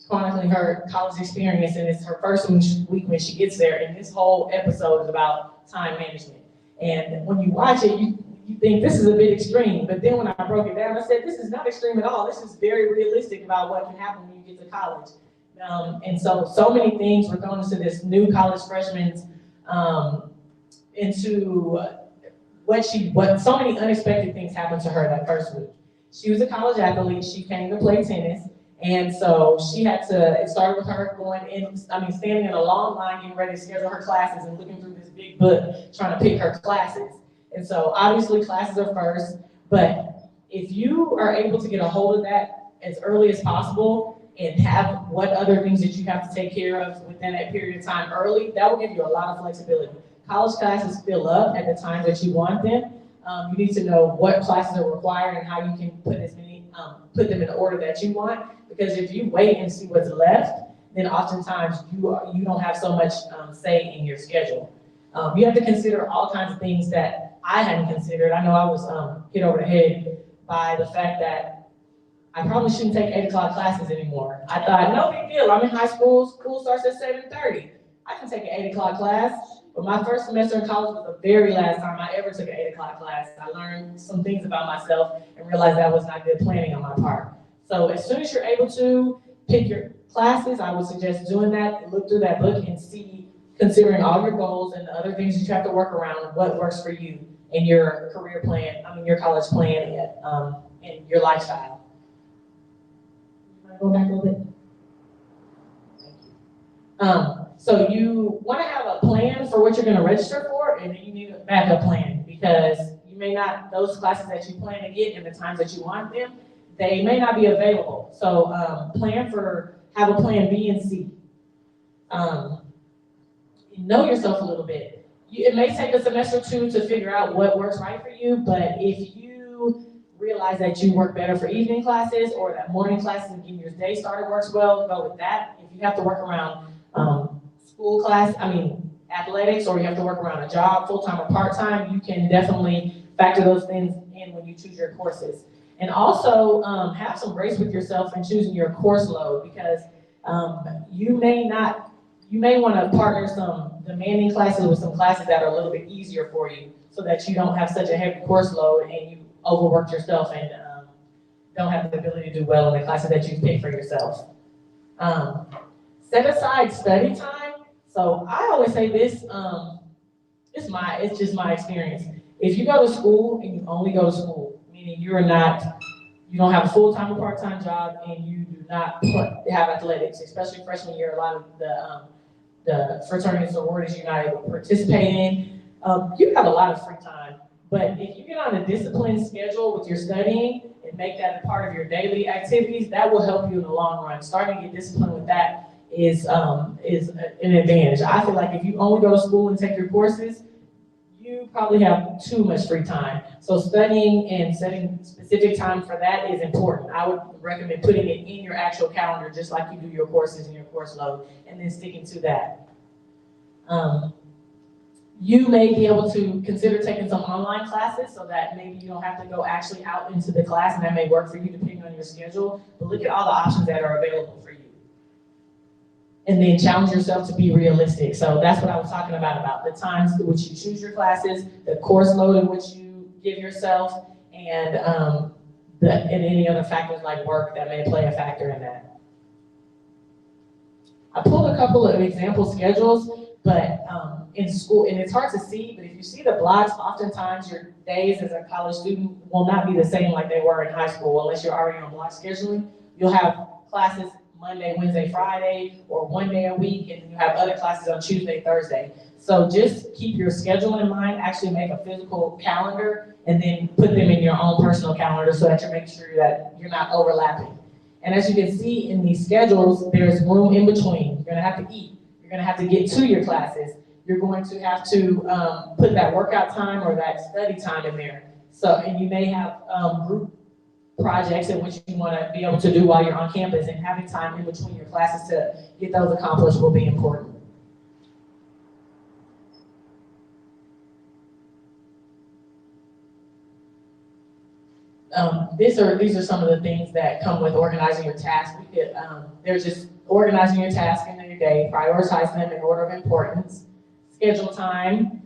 chronicling her college experience, and it's her first week when she gets there, and this whole episode is about time management. And when you watch it, you you think this is a bit extreme, but then when I broke it down, I said, this is not extreme at all. This is very realistic about what can happen when you get to college. And so many things were thrown into this new college freshman's, into what so many unexpected things happened to her that first week. She was a college athlete. She came to play tennis. And so she had to, it started with her standing in a long line, getting ready to schedule her classes and looking through this big book, trying to pick her classes. And so obviously classes are first, but if you are able to get a hold of that as early as possible and have what other things that you have to take care of within that period of time early, that will give you a lot of flexibility. College classes fill up at the time that you want them. You need to know what classes are required and how you can put put them in the order that you want. Because if you wait and see what's left, then oftentimes you don't have so much say in your schedule. You have to consider all kinds of things that I hadn't considered. I know I was hit over the head by the fact that I probably shouldn't take 8 o'clock classes anymore. I thought, no big deal, I'm in high school, school starts at 7:30. I can take an 8 o'clock class. But my first semester in college was the very last time I ever took an 8 o'clock class. I learned some things about myself and realized that was not good planning on my part. So as soon as you're able to pick your classes, I would suggest doing that, look through that book and see, considering all your goals and the other things that you have to work around, what works for you in your career plan, your college plan, and your lifestyle. Go back a little bit. So you want to have a plan for what you're going to register for, and then you need a backup plan because you may not, those classes that you plan to get in the times that you want them, they may not be available. So have a plan B and C. Know yourself a little bit. It may take a semester or two to figure out what works right for you, but if you realize that you work better for evening classes or that morning classes and getting your day started works well, go with that. If you have to work around athletics, or you have to work around a job, full-time or part-time, you can definitely factor those things in when you choose your courses. And also have some grace with yourself in choosing your course load because you may want to partner some demanding classes with some classes that are a little bit easier for you so that you don't have such a heavy course load and you overwork yourself and don't have the ability to do well in the classes that you pick for yourself. Set aside study time. So I always say this, it's just my experience. If you go to school and you only go to school, meaning you don't have a full-time or part-time job and you do not have athletics, especially freshman year, a lot of the fraternity and sororities you're not able to participate in, you have a lot of free time. But if you get on a disciplined schedule with your studying and make that a part of your daily activities, that will help you in the long run. Starting to get disciplined with that is an advantage. I feel like if you only go to school and take your courses, you probably have too much free time. So studying and setting specific time for that is important. I would recommend putting it in your actual calendar, just like you do your courses and your course load, and then sticking to that. You may be able to consider taking some online classes so that maybe you don't have to go actually out into the class, and that may work for you depending on your schedule, but look at all the options that are available for you. And then challenge yourself to be realistic. So that's what I was talking about the times in which you choose your classes, the course load in which you give yourself, and any other factors like work that may play a factor in that. I pulled a couple of example schedules, but in school, and it's hard to see, but if you see the blocks, oftentimes your days as a college student will not be the same like they were in high school unless you're already on block scheduling. You'll have classes Monday, Wednesday, Friday, or one day a week, and you have other classes on Tuesday, Thursday. So just keep your schedule in mind, actually make a physical calendar, and then put them in your own personal calendar so that you're making sure that you're not overlapping. And as you can see in these schedules, there's room in between. You're gonna have to eat. You're gonna have to get to your classes. You're going to have to put that workout time or that study time in there. So, and you may have group projects in which you want to be able to do while you're on campus, and having time in between your classes to get those accomplished will be important. These are some of the things that come with organizing your tasks. There's just organizing your tasks in your day, prioritize them in order of importance, schedule time,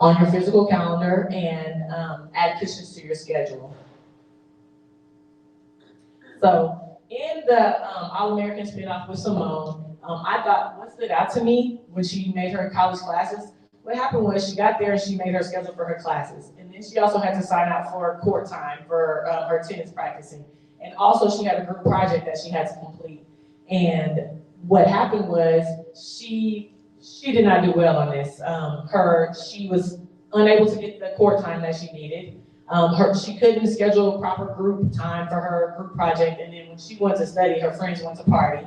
on your physical calendar and add Christians to your schedule. So in the All-American spinoff with Simone, I thought what stood out to me when she made her college classes, what happened was she got there and she made her schedule for her classes. And then she also had to sign out for court time for her tennis practicing. And also she had a group project that she had to complete. And what happened was she did not do well on this. She was unable to get the court time that she needed. She couldn't schedule proper group time for her group project, and then when she went to study, her friends went to party.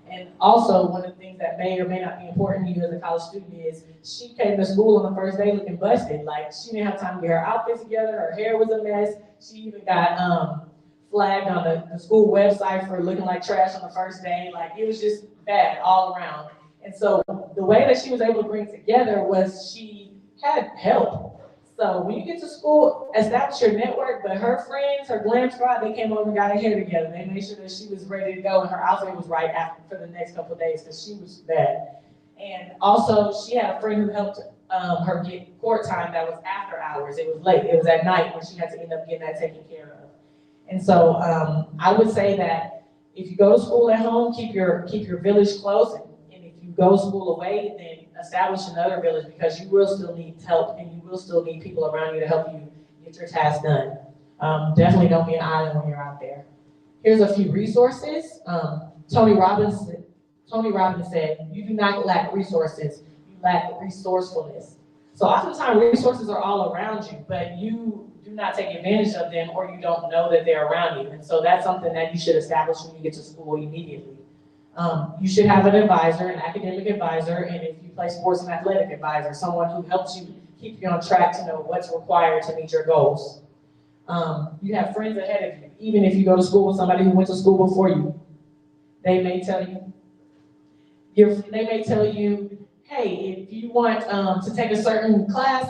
And also, one of the things that may or may not be important to you as a college student is she came to school on the first day looking busted. Like, she didn't have time to get her outfit together, her hair was a mess. She even got flagged on the school website for looking like trash on the first day. Like, it was just bad all around. And so the way that she was able to bring it together was she had help. So when you get to school, establish your network, but her friends, her glam squad, they came over and got her hair together. They made sure that she was ready to go and her outfit was right for the next couple of days because she was bad. And also she had a friend who helped her get court time that was after hours. It was late, it was at night when she had to end up getting that taken care of. And so I would say that if you go to school at home, keep your village close. And if you go to school away, then establish another village because you will still need help and you will still need people around you to help you get your tasks done. Definitely don't be an island when you're out there. Here's a few resources. Tony Robbins said, you do not lack resources, you lack resourcefulness. So oftentimes resources are all around you, but you do not take advantage of them or you don't know that they're around you. And so that's something that you should establish when you get to school immediately. You should have an advisor, an academic advisor, and if you play sports, an athletic advisor, someone who helps you keep you on track to know what's required to meet your goals. You have friends ahead of you, even if you go to school with somebody who went to school before you. They may tell you, hey, if you want to take a certain class,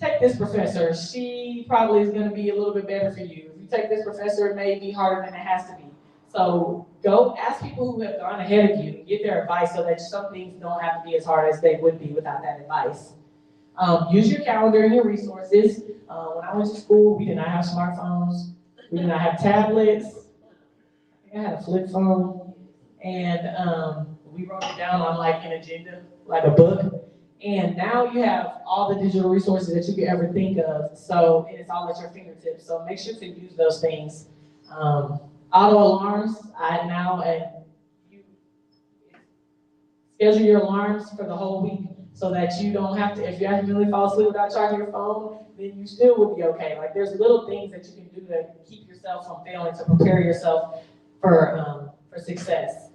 take this professor. She probably is going to be a little bit better for you. If you take this professor, it may be harder than it has to be. So go ask people who have gone ahead of you and get their advice so that some things don't have to be as hard as they would be without that advice. Use your calendar and your resources. When I went to school, we did not have smartphones. We did not have tablets. I think I had a flip phone. And we wrote it down on like an agenda, like a book. And now you have all the digital resources that you could ever think of. So it's all at your fingertips. So make sure to use those things. Auto alarms, you schedule your alarms for the whole week so that you don't have to, if you accidentally fall asleep without charging your phone, then you still will be okay. Like there's little things that you can do to keep yourself from failing, to prepare yourself for success.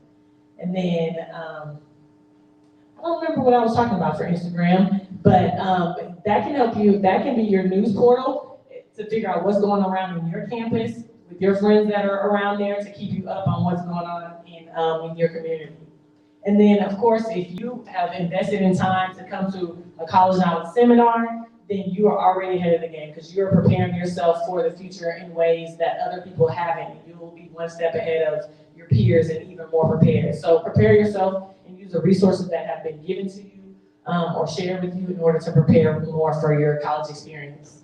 And then, I don't remember what I was talking about for Instagram, but that can help you, that can be your news portal to figure out what's going around in your campus, with your friends that are around there to keep you up on what's going on in your community. And then, of course, if you have invested in time to come to a college knowledge seminar, then you are already ahead of the game because you're preparing yourself for the future in ways that other people haven't. You will be one step ahead of your peers and even more prepared. So prepare yourself and use the resources that have been given to you or shared with you in order to prepare more for your college experience.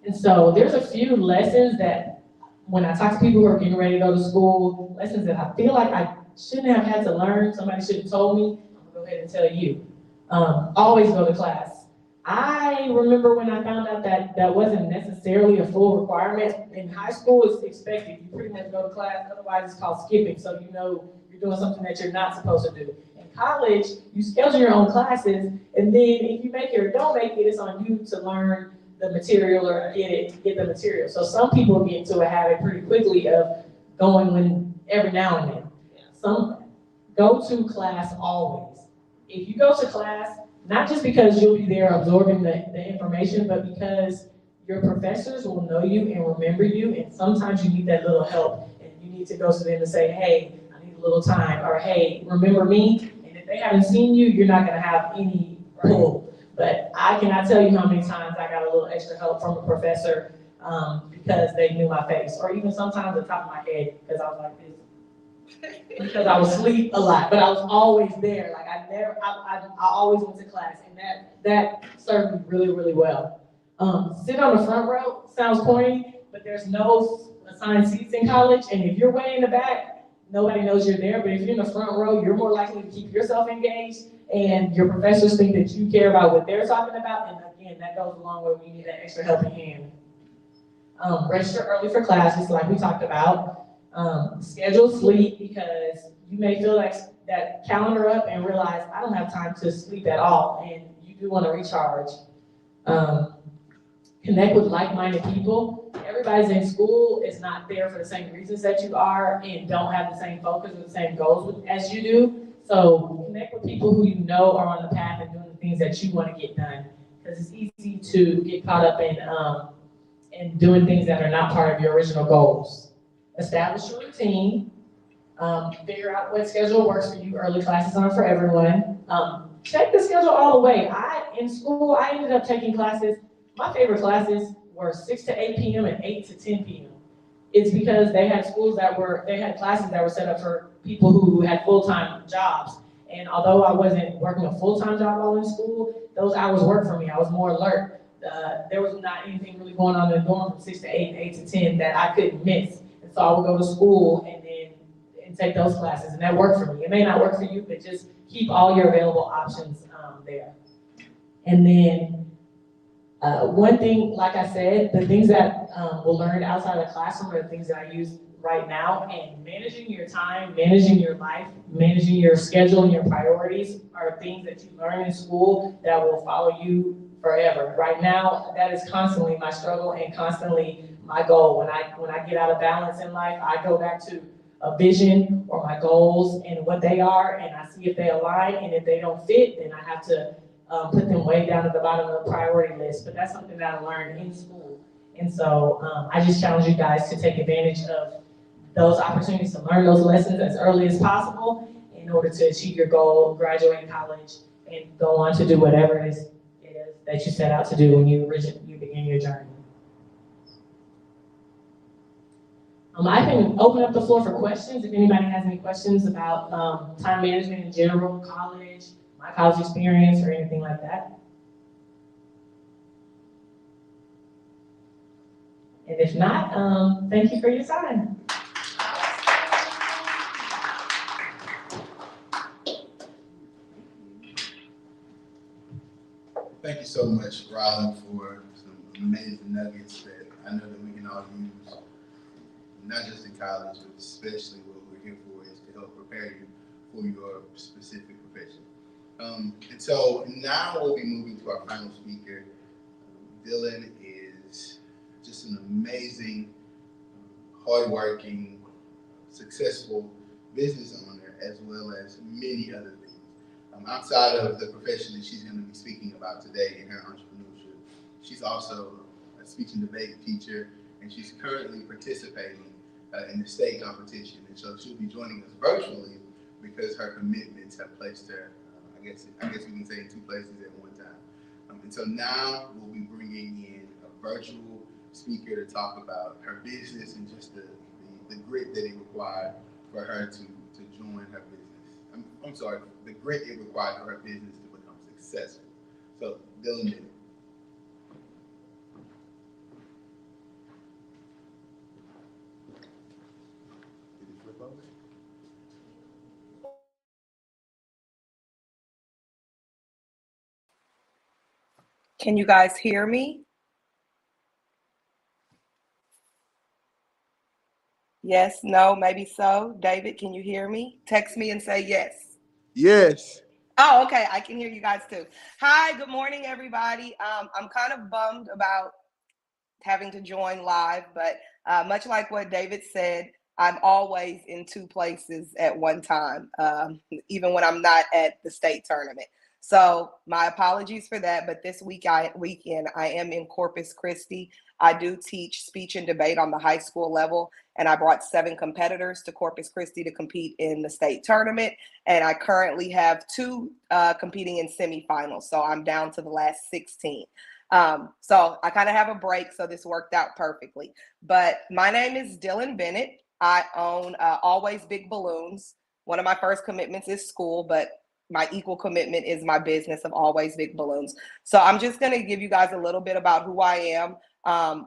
And so there's a few lessons that when I talk to people who are getting ready to go to school, lessons that I feel like I shouldn't have had to learn, somebody should have told me, I'm gonna go ahead and tell you. Always go to class. I remember when I found out that that wasn't necessarily a full requirement. In high school, it's expected. You pretty much go to class, otherwise it's called skipping, so you know you're doing something that you're not supposed to do. In college, you schedule your own classes, and then if you make it or don't make it, it's on you to learn the material or get the material. So some people get into a habit pretty quickly of going every now and then. Some go to class always. If you go to class, not just because you'll be there absorbing the information, but because your professors will know you and remember you, and sometimes you need that little help, and you need to go to them and say, hey, I need a little time, or hey, remember me? And if they haven't seen you, you're not gonna have any pull. But I cannot tell you how many times I got a little extra help from a professor because they knew my face, or even sometimes the top of my head, because I was like this. because I would sleep a lot, but I was always there. Like I always went to class, and that served me really, really well. Sit on the front row sounds corny, but there's no assigned seats in college, and if you're way in the back, nobody knows you're there. But if you're in the front row, you're more likely to keep yourself engaged, and your professors think that you care about what they're talking about, and again, that goes a long way when you need that extra helping hand. Register early for classes, like we talked about. Schedule sleep, because you may fill that calendar up and realize I don't have time to sleep at all, and you do want to recharge. Connect with like-minded people. Everybody's in school is not there for the same reasons that you are, and don't have the same focus or the same goals as you do. So connect with people who you know are on the path and doing the things that you want to get done, because it's easy to get caught up in doing things that are not part of your original goals. Establish a routine. Figure out what schedule works for you. Early classes aren't for everyone. Check the schedule all the way. In school, I ended up taking classes. My favorite classes were 6 to 8 p.m. and 8 to 10 p.m. It's because they had classes that were set up for people who had full-time jobs. And although I wasn't working a full-time job while in school, those hours worked for me. I was more alert. There was not anything really going on in the dorm from 6 to 8 and 8 to 10 that I couldn't miss. And so I would go to school and take those classes, and that worked for me. It may not work for you, but just keep all your available options there. And then one thing, like I said, the things that we'll learn outside of the classroom are the things that I use right now, and managing your time, managing your life, managing your schedule and your priorities are things that you learn in school that will follow you forever. Right now, that is constantly my struggle and constantly my goal. When I get out of balance in life, I go back to a vision or my goals and what they are, and I see if they align, and if they don't fit, then I have to put them way down at the bottom of the priority list. But that's something that I learned in school. And so I just challenge you guys to take advantage of those opportunities to learn those lessons as early as possible in order to achieve your goal, graduate college, and go on to do whatever it is that you set out to do when you begin your journey. I can open up the floor for questions if anybody has any questions about time management in general, college, my college experience, or anything like that. And if not, thank you for your time. Thank you so much, Rylan, for some amazing nuggets that I know that we can all use, not just in college, but especially what we're here for is to help prepare you for your specific profession. And so now we'll be moving to our final speaker. Dylan is just an amazing, hardworking, successful business owner, as well as many other things. Outside of the profession that she's going to be speaking about today in her entrepreneurship, she's also a speech and debate teacher, and she's currently participating in the state competition. And so she'll be joining us virtually because her commitments have placed her, I guess we can say, in two places at one time. And so now we'll be bringing in a virtual speaker to talk about her business and just the grit that it required for her to join her business. I'm sorry, the grit it required for her business to become successful. So, Dylan Bennett. Can you guys hear me? Yes, no, maybe so. David, can you hear me? Text me and say yes. Yes. Oh, okay, I can hear you guys too. Hi, good morning, everybody. I'm kind of bummed about having to join live, but much like what David said, I'm always in two places at one time, even when I'm not at the state tournament. So my apologies for that, but this weekend I am in Corpus Christi. I do teach speech and debate on the high school level, and I brought 7 competitors to Corpus Christi to compete in the state tournament, and I currently have 2 competing in semifinals, so I'm down to the last 16. So I kind of have a break, so this worked out perfectly. But my name is Dylan Bennett. I own Always Big Balloons. One of my first commitments is school, but my equal commitment is my business of Always Big Balloons. So I'm just going to give you guys a little bit about who I am,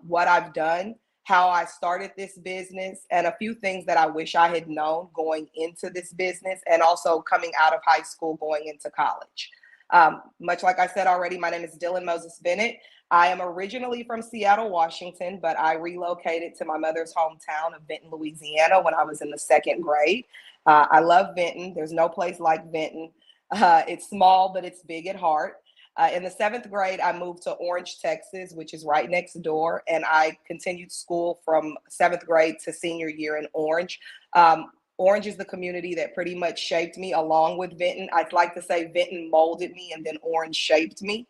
what I've done, how I started this business, and a few things that I wish I had known going into this business and also coming out of high school, going into college. Much like I said already, my name is Dylan Moses Bennett. I am originally from Seattle, Washington, but I relocated to my mother's hometown of Benton, Louisiana when I was in the 2nd grade. I love Benton. There's no place like Benton. It's small, but it's big at heart. In the 7th grade, I moved to Orange, Texas, which is right next door, and I continued school from 7th grade to senior year in Orange. Orange is the community that pretty much shaped me along with Benton. I'd like to say Benton molded me and then Orange shaped me.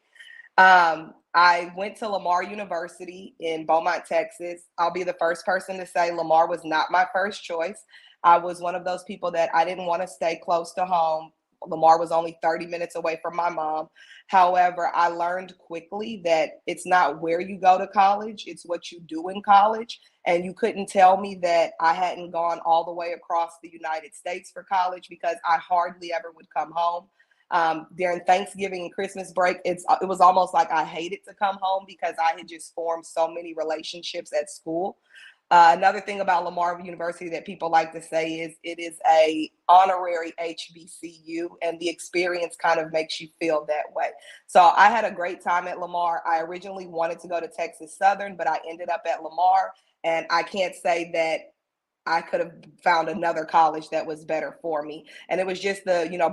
I went to Lamar University in Beaumont, Texas. I'll be the first person to say Lamar was not my first choice. I was one of those people that I didn't want to stay close to home. Lamar was only 30 minutes away from my mom. However, I learned quickly that it's not where you go to college, it's what you do in college. And you couldn't tell me that I hadn't gone all the way across the United States for college because I hardly ever would come home. During Thanksgiving and Christmas break, it was almost like I hated to come home because I had just formed so many relationships at school. Another thing about Lamar University that people like to say is it is a honorary HBCU, and the experience kind of makes you feel that way. So I had a great time at Lamar. I originally wanted to go to Texas Southern, but I ended up at Lamar, and I can't say that I could have found another college that was better for me. And it was just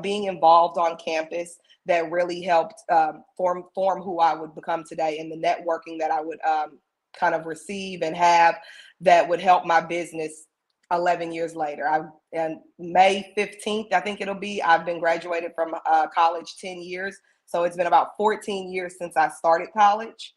being involved on campus that really helped form who I would become today, and the networking that I would kind of receive and have that would help my business 11 years later. And May 15th, I think it'll be, I've been graduated from college 10 years. So it's been about 14 years since I started college.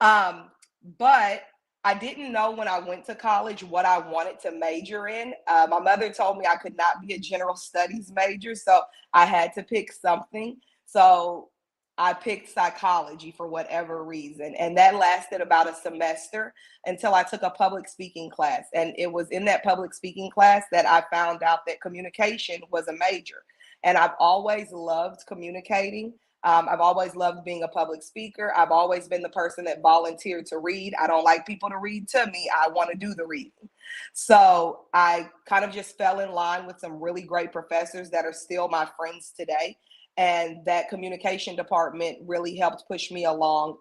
But I didn't know when I went to college what I wanted to major in. My mother told me I could not be a general studies major, so I had to pick something. So I picked psychology for whatever reason. And that lasted about a semester until I took a public speaking class. And it was in that public speaking class that I found out that communication was a major. And I've always loved communicating. I've always loved being a public speaker. I've always been the person that volunteered to read. I don't like people to read to me. I want to do the reading. So I kind of just fell in line with some really great professors that are still my friends today. And that communication department really helped push me along.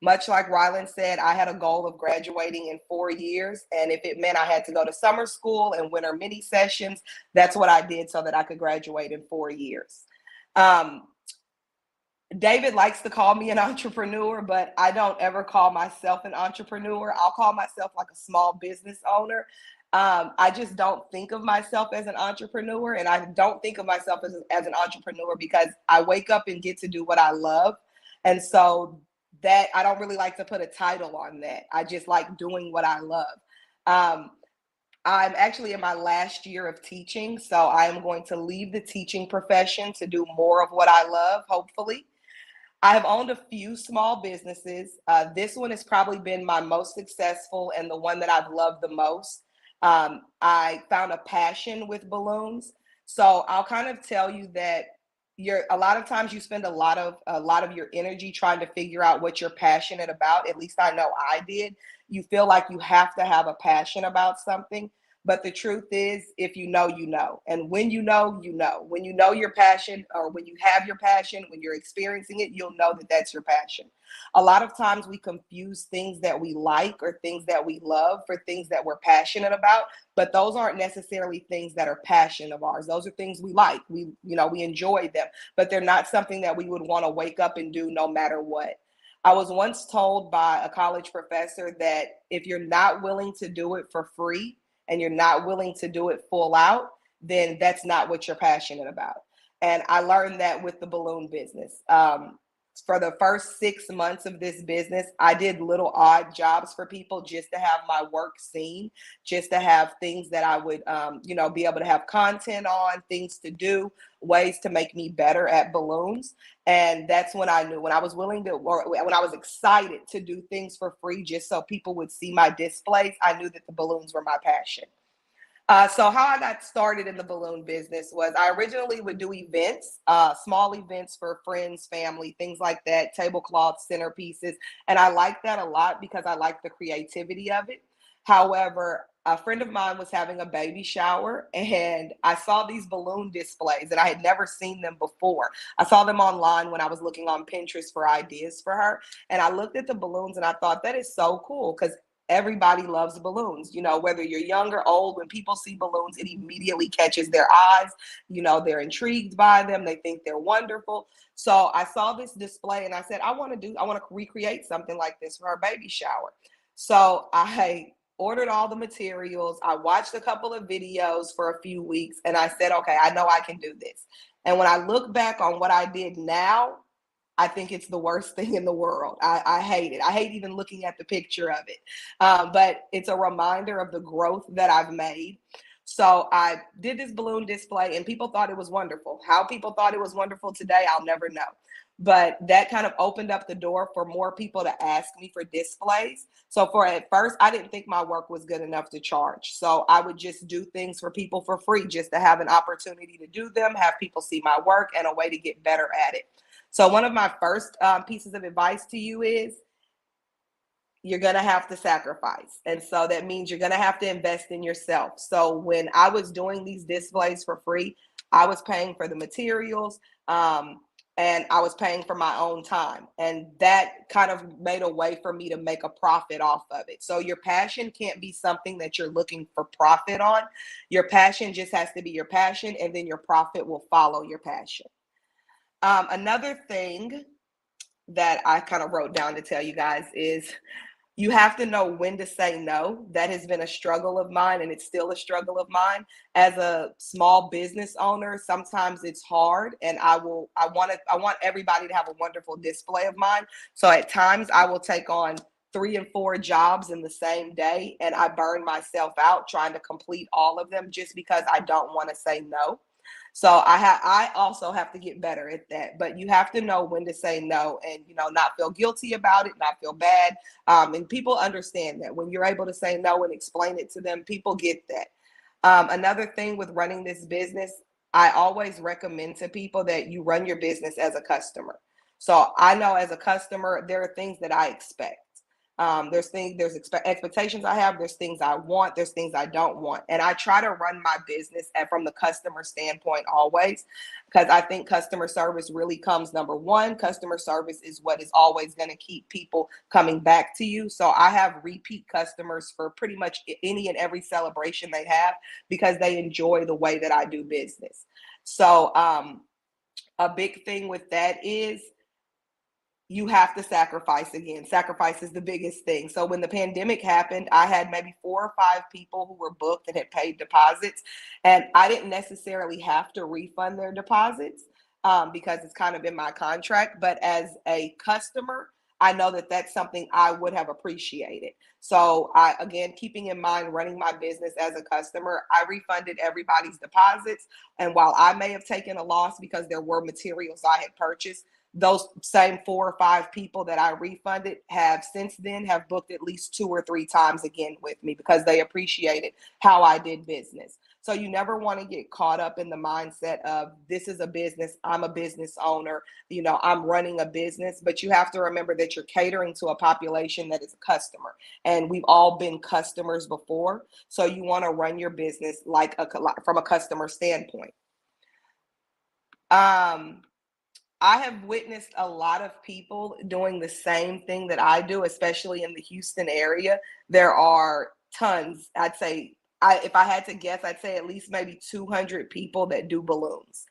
Much like Rylan said, I had a goal of graduating in 4 years. And if it meant I had to go to summer school and winter mini sessions, that's what I did so that I could graduate in 4 years. David likes to call me an entrepreneur, but I don't ever call myself an entrepreneur. I'll call myself like a small business owner. I just don't think of myself as an entrepreneur, and I don't think of myself as an entrepreneur because I wake up and get to do what I love. And so that I don't really like to put a title on that. I just like doing what I love. I'm actually in my last year of teaching, so I am going to leave the teaching profession to do more of what I love, hopefully. I have owned a few small businesses. This one has probably been my most successful and the one that I've loved the most. I found a passion with balloons. So I'll kind of tell you that a lot of times you spend a lot of your energy trying to figure out what you're passionate about. At least I know I did. You feel like you have to have a passion about something. But the truth is, if you know, you know. And when you know, you know. When you know your passion, or when you have your passion, when you're experiencing it, you'll know that that's your passion. A lot of times we confuse things that we like or things that we love for things that we're passionate about, but those aren't necessarily things that are passion of ours. Those are things we like. We enjoy them, but they're not something that we would want to wake up and do no matter what. I was once told by a college professor that if you're not willing to do it for free, and you're not willing to do it full out, then that's not what you're passionate about. And I learned that with the balloon business. For the first 6 months of this business, I did little odd jobs for people just to have my work seen, just to have things that I would, be able to have content on, things to do, ways to make me better at balloons. And that's when I knew, when I was willing to, or when I was excited to do things for free, just so people would see my displays, I knew that the balloons were my passion. So how I got started in the balloon business was I originally would do events, small events for friends, family, things like that, tablecloths, centerpieces. And I liked that a lot because I liked the creativity of it. However, a friend of mine was having a baby shower and I saw these balloon displays and I had never seen them before. I saw them online when I was looking on Pinterest for ideas for her. And I looked at the balloons and I thought that is so cool because everybody loves balloons, you know, whether you're young or old, when people see balloons, it immediately catches their eyes. You know, they're intrigued by them. They think they're wonderful. So I saw this display and I said, I want to recreate something like this for our baby shower. So I ordered all the materials. I watched a couple of videos for a few weeks and I said, okay, I know I can do this. And when I look back on what I did now, I think it's the worst thing in the world. I hate it. I hate even looking at the picture of it. But it's a reminder of the growth that I've made. So I did this balloon display and people thought it was wonderful. How people thought it was wonderful today, I'll never know. But that kind of opened up the door for more people to ask me for displays. So for at first, I didn't think my work was good enough to charge. So I would just do things for people for free, just to have an opportunity to do them, have people see my work and a way to get better at it. So one of my first pieces of advice to you is you're going to have to sacrifice. And so that means you're going to have to invest in yourself. So when I was doing these displays for free, I was paying for the materials and I was paying for my own time. And that kind of made a way for me to make a profit off of it. So your passion can't be something that you're looking for profit on. Your passion just has to be your passion, and then your profit will follow your passion. Another thing that I kind of wrote down to tell you guys is you have to know when to say no. That has been a struggle of mine, and it's still a struggle of mine. As a small business owner, sometimes it's hard, and I want everybody to have a wonderful display of mine. So at times I will take on 3 and 4 jobs in the same day, and I burn myself out trying to complete all of them just because I don't want to say no. So I also have to get better at that. But you have to know when to say no, and not feel guilty about it, not feel bad. And people understand that when you're able to say no and explain it to them, people get that. Another thing with running this business, I always recommend to people that you run your business as a customer. So I know as a customer, there are things that I expect. There's expectations I have, there's things I want, there's things I don't want. And I try to run my business from the customer standpoint always, because I think customer service really comes number one. Customer service is what is always going to keep people coming back to you. So I have repeat customers for pretty much any and every celebration they have because they enjoy the way that I do business. So a big thing with that is you have to sacrifice again. Sacrifice is the biggest thing. So when the pandemic happened, I had maybe 4 or 5 people who were booked and had paid deposits. And I didn't necessarily have to refund their deposits because it's kind of in my contract. But as a customer, I know that that's something I would have appreciated. So again, keeping in mind running my business as a customer, I refunded everybody's deposits. And while I may have taken a loss because there were materials I had purchased, those same 4 or 5 people that I refunded have since then have booked at least 2 or 3 times again with me because they appreciated how I did business. So you never want to get caught up in the mindset of this is a business, I'm a business owner, I'm running a business, but you have to remember that you're catering to a population that is a customer. And we've all been customers before. So you want to run your business from a customer standpoint. I have witnessed a lot of people doing the same thing that I do, especially in the Houston area. There are tons. I'd say, if I had to guess, I'd say at least maybe 200 people that do balloons.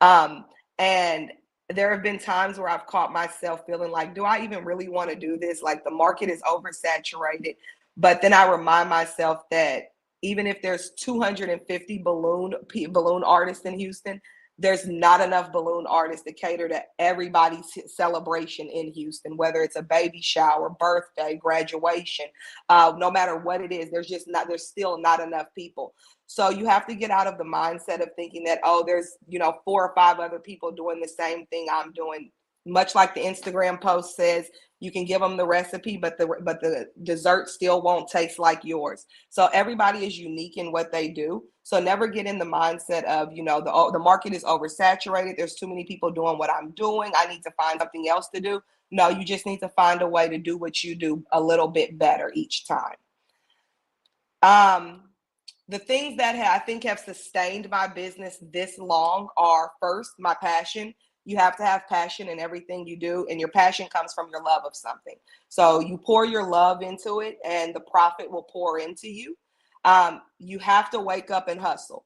And there have been times where I've caught myself feeling like, do I even really want to do this? Like the market is oversaturated. But then I remind myself that even if there's 250 balloon artists in Houston, there's not enough balloon artists to cater to everybody's celebration in Houston, whether it's a baby shower, birthday, graduation, no matter what it is, there's still not enough people. So you have to get out of the mindset of thinking that, there's, 4 or 5 other people doing the same thing I'm doing. much like the Instagram post says, you can give them the recipe, but the dessert still won't taste like yours. So everybody is unique in what they do. So never get in the mindset of, the market is oversaturated. There's too many people doing what I'm doing. I need to find something else to do. No, you just need to find a way to do what you do a little bit better each time. The things that I think have sustained my business this long are, first, my passion. You have to have passion in everything you do, and your passion comes from your love of something. So you pour your love into it, and the profit will pour into you. You have to wake up and hustle.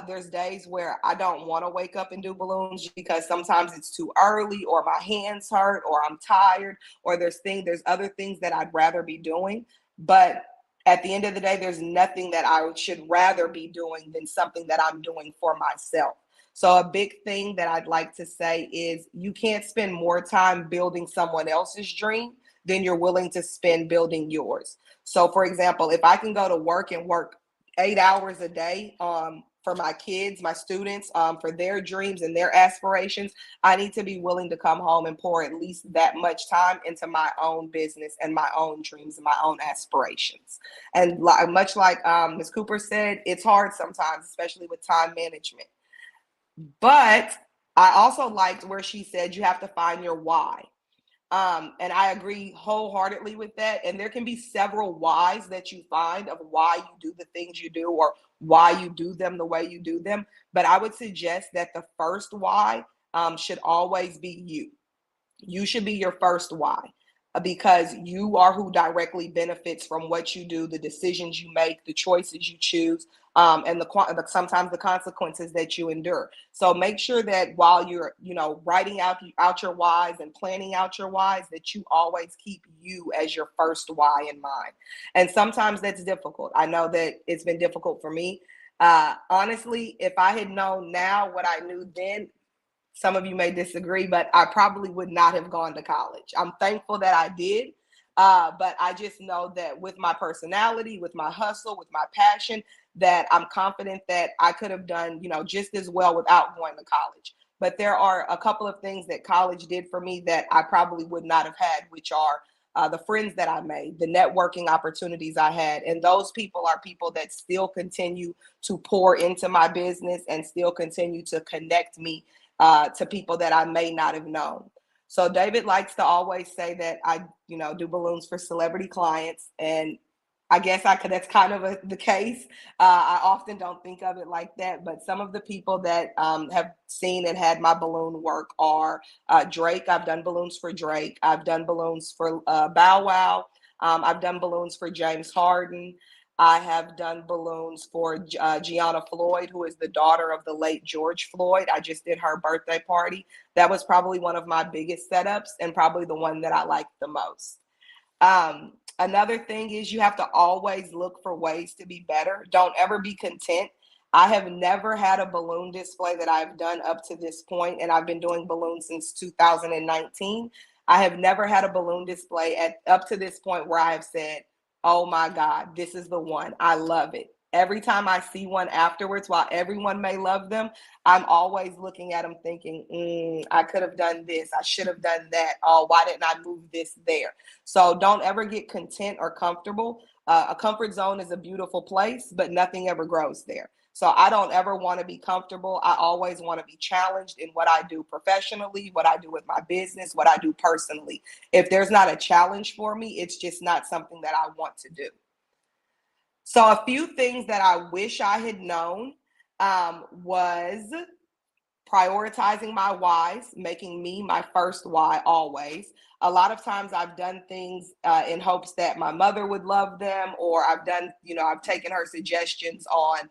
There's days where I don't want to wake up and do balloons because sometimes it's too early, or my hands hurt, or I'm tired, or there's other things that I'd rather be doing. But at the end of the day, there's nothing that I should rather be doing than something that I'm doing for myself. So a big thing that I'd like to say is you can't spend more time building someone else's dream than you're willing to spend building yours. So for example, if I can go to work and work 8 hours a day for my kids, my students, for their dreams and their aspirations, I need to be willing to come home and pour at least that much time into my own business and my own dreams and my own aspirations. And much like Ms. Cooper said, it's hard sometimes, especially with time management. But I also liked where she said you have to find your why. And I agree wholeheartedly with that. And there can be several whys that you find of why you do the things you do or why you do them the way you do them. But I would suggest that the first why should always be you. You should be your first why, because you are who directly benefits from what you do, the decisions you make, the choices you choose, and sometimes the consequences that you endure. So make sure that while you're, writing out your whys and planning out your whys, that you always keep you as your first why in mind. And sometimes that's difficult. I know that it's been difficult for me. Honestly, if I had known now what I knew then, some of you may disagree, but I probably would not have gone to college. I'm thankful that I did, but I just know that with my personality, with my hustle, with my passion, that I'm confident that I could have done, just as well without going to college. But there are a couple of things that college did for me that I probably would not have had, which are the friends that I made, the networking opportunities I had. And those people are people that still continue to pour into my business and still continue to connect me to people that I may not have known. So David likes to always say that I, do balloons for celebrity clients. And I guess that's kind of the case. I often don't think of it like that, but some of the people that have seen and had my balloon work are Drake. I've done balloons for Drake. I've done balloons for Bow Wow. I've done balloons for James Harden. I have done balloons for Gianna Floyd, who is the daughter of the late George Floyd. I just did her birthday party. That was probably one of my biggest setups and probably the one that I liked the most. Another thing is you have to always look for ways to be better. Don't ever be content. I have never had a balloon display that I've done up to this point, and I've been doing balloons since 2019. I have never had a balloon display up to this point where I have said, oh my God, this is the one. I love it. Every time I see one afterwards, while everyone may love them, I'm always looking at them thinking, I could have done this. I should have done that. Oh, why didn't I move this there? So don't ever get content or comfortable. A comfort zone is a beautiful place, but nothing ever grows there. So I don't ever want to be comfortable. I always want to be challenged in what I do professionally, what I do with my business, what I do personally. If there's not a challenge for me, it's just not something that I want to do. So a few things that I wish I had known was prioritizing my whys, making me my first why always. A lot of times I've done things in hopes that my mother would love them, or I've done, I've taken her suggestions on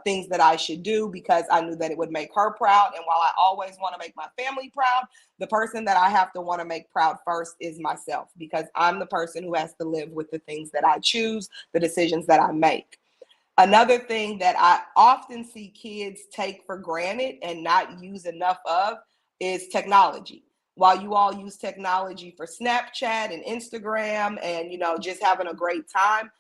things that I should do because I knew that it would make her proud. And while I always want to make my family proud, the person that I have to want to make proud first is myself, because I'm the person who has to live with the things that I choose, the decisions that I make. Another thing that I often see kids take for granted and not use enough of is technology. While you all use technology for Snapchat and Instagram and, just having a great time,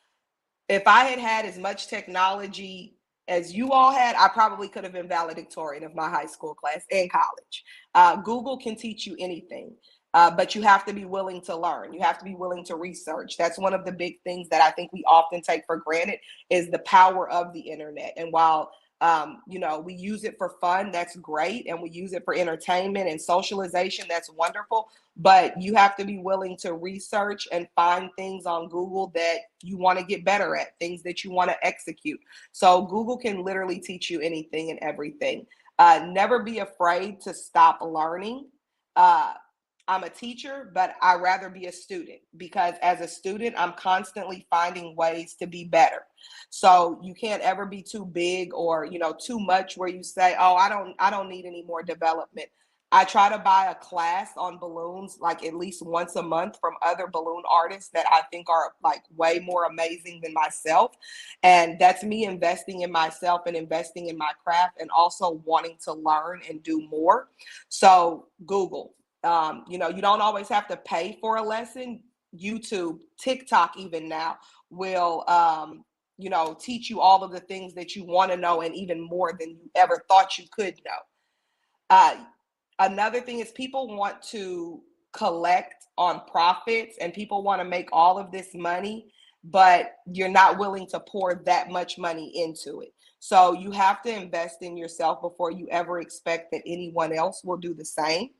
if I had had as much technology as you all had, I probably could have been valedictorian of my high school class and college. Google can teach you anything, but you have to be willing to learn. You have to be willing to research. That's one of the big things that I think we often take for granted is the power of the internet. And while we use it for fun, that's great, and we use it for entertainment and socialization, that's wonderful. But you have to be willing to research and find things on Google that you want to get better at, things that you want to execute. So Google can literally teach you anything and everything. Never be afraid to stop learning. I'm a teacher, but I'd rather be a student, because as a student, I'm constantly finding ways to be better. So you can't ever be too big or, too much where you say, oh, I don't need any more development. I try to buy a class on balloons like at least once a month from other balloon artists that I think are like way more amazing than myself. And that's me investing in myself and investing in my craft and also wanting to learn and do more. So Google, you don't always have to pay for a lesson. YouTube, TikTok even now will, teach you all of the things that you want to know and even more than you ever thought you could know. Another thing is people want to collect on profits and people want to make all of this money, but you're not willing to pour that much money into it. So you have to invest in yourself before you ever expect that anyone else will do the same.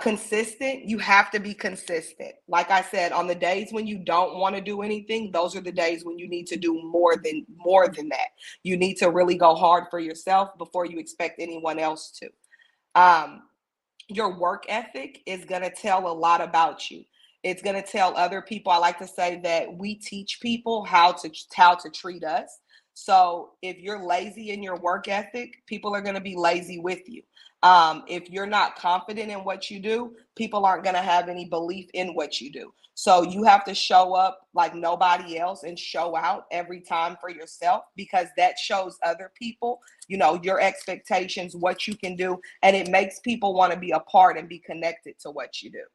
Consistent, you have to be consistent. Like I said, on the days when you don't want to do anything, those are the days when you need to do more than that. You need to really go hard for yourself before you expect anyone else to. Your work ethic is going to tell a lot about you. It's going to tell other people. I like to say that we teach people how to treat us. So if you're lazy in your work ethic, people are going to be lazy with you. If you're not confident in what you do, people aren't going to have any belief in what you do. So you have to show up like nobody else and show out every time for yourself, because that shows other people, your expectations, what you can do, and it makes people want to be a part and be connected to what you do.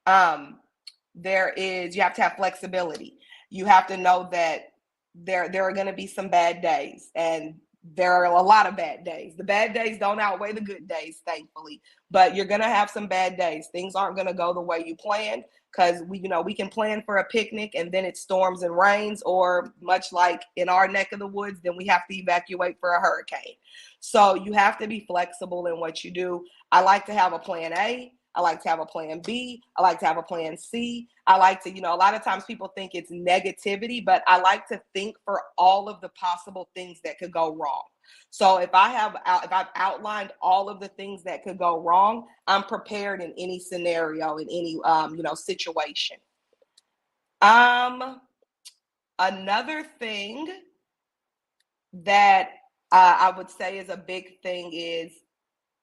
You have to have flexibility. You have to know that there are going to be some bad days, and there are a lot of bad days. The bad days don't outweigh the good days, thankfully, but you're going to have some bad days. Things aren't going to go the way you planned, because we can plan for a picnic and then it storms and rains, or much like in our neck of the woods, then we have to evacuate for a hurricane. So you have to be flexible in what you do. I like to have a plan A. I like to have a plan B. I like to have a plan C. I like to, a lot of times people think it's negativity, but I like to think for all of the possible things that could go wrong. So if I've outlined all of the things that could go wrong, I'm prepared in any scenario, in any, situation. Another thing that I would say is a big thing is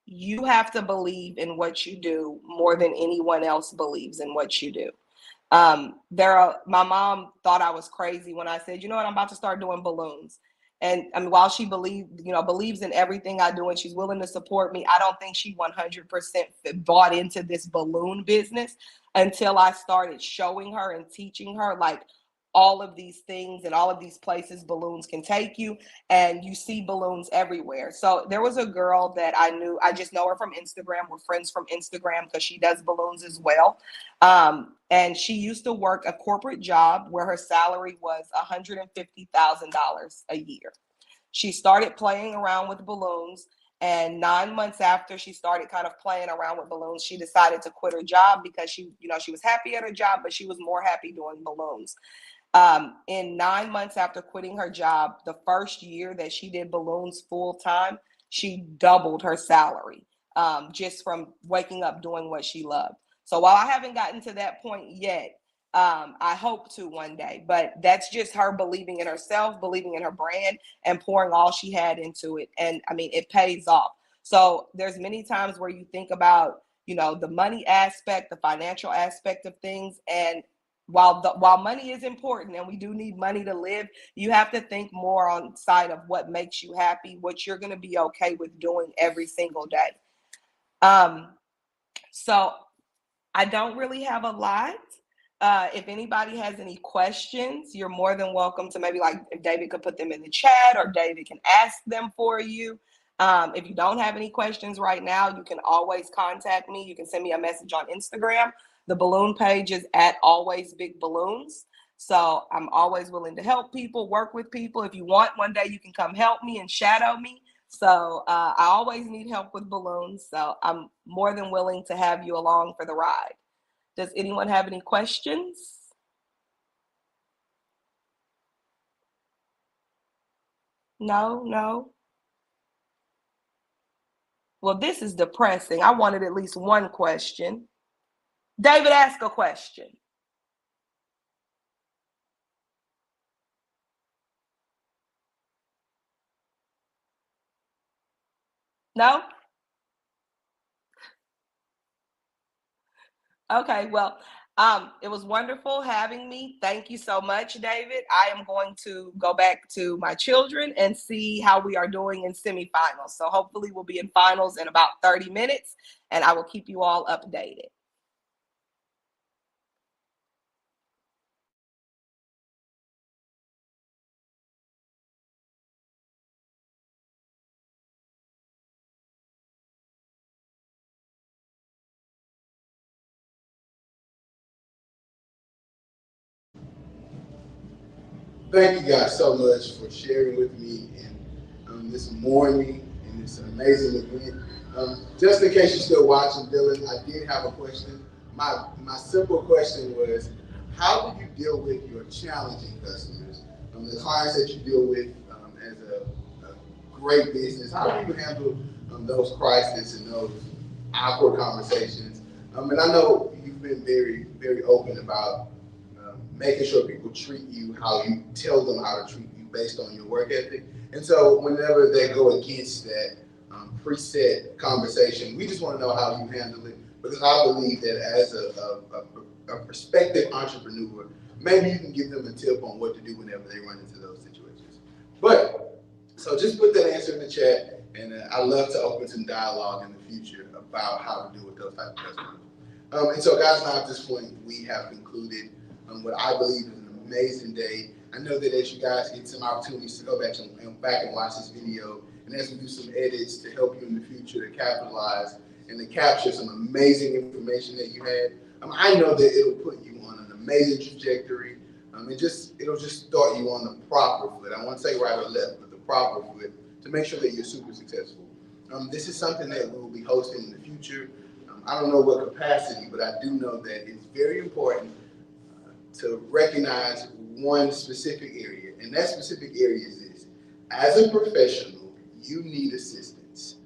you have to believe in what you do more than anyone else believes in what you do. My mom thought I was crazy when I said, I'm about to start doing balloons. And while she believes in everything I do and she's willing to support me, I don't think she 100% bought into this balloon business until I started showing her and teaching her like all of these things and all of these places balloons can take you, and you see balloons everywhere. So there was a girl that I knew, I just know her from Instagram. We're friends from Instagram because she does balloons as well. And she used to work a corporate job where her salary was $150,000 a year. She started playing around with balloons, and 9 months after she started kind of playing around with balloons, she decided to quit her job because she was happy at her job, but she was more happy doing balloons. In 9 months after quitting her job, the first year that she did balloons full time, she doubled her salary, just from waking up doing what she loved. So while I haven't gotten to that point yet, I hope to one day, but that's just her believing in herself, believing in her brand, and pouring all she had into it. And it pays off. So there's many times where you think about, the money aspect, the financial aspect of things, and while money is important and we do need money to live, you have to think more on side of what makes you happy, what you're going to be okay with doing every single day. So I don't really have a lot. If anybody has any questions, you're more than welcome to maybe like if David could put them in the chat or David can ask them for you. If you don't have any questions right now, you can always contact me. You can send me a message on Instagram. The balloon page is at Always Big Balloons. So I'm always willing to help people, work with people. If you want, one day you can come help me and shadow me. So I always need help with balloons. So I'm more than willing to have you along for the ride. Does anyone have any questions? No. Well, this is depressing. I wanted at least one question. David, ask a question. No? Okay, well, it was wonderful having me. Thank you so much, David. I am going to go back to my children and see how we are doing in semifinals. So hopefully we'll be in finals in about 30 minutes, and I will keep you all updated. Thank you guys so much for sharing with me and this morning and this amazing event. Just in case you're still watching, Dylan, I did have a question. My simple question was, how do you deal with your challenging customers? The clients that you deal with as a great business, how do you handle those crises and those awkward conversations? And I know you've been very, very open about making sure people treat you how you tell them how to treat you based on your work ethic. And so whenever they go against that preset conversation, we just want to know how you handle it, because I believe that as a prospective entrepreneur, maybe you can give them a tip on what to do whenever they run into those situations. But, so just put that answer in the chat, and I'd love to open some dialogue in the future about how to deal with those type of customers. And so guys, now at this point, we have concluded what I believe is an amazing day. I know that as you guys get some opportunities to go back and watch this video, and as we do some edits to help you in the future to capitalize and to capture some amazing information that you had, I know that it'll put you on an amazing trajectory. It'll just start you on the proper foot. I won't say right or left, but the proper foot to make sure that you're super successful. This is something that we will be hosting in the future. I don't know what capacity, but I do know that it's very important to recognize one specific area, and that specific area is this: as a professional, you need assistance.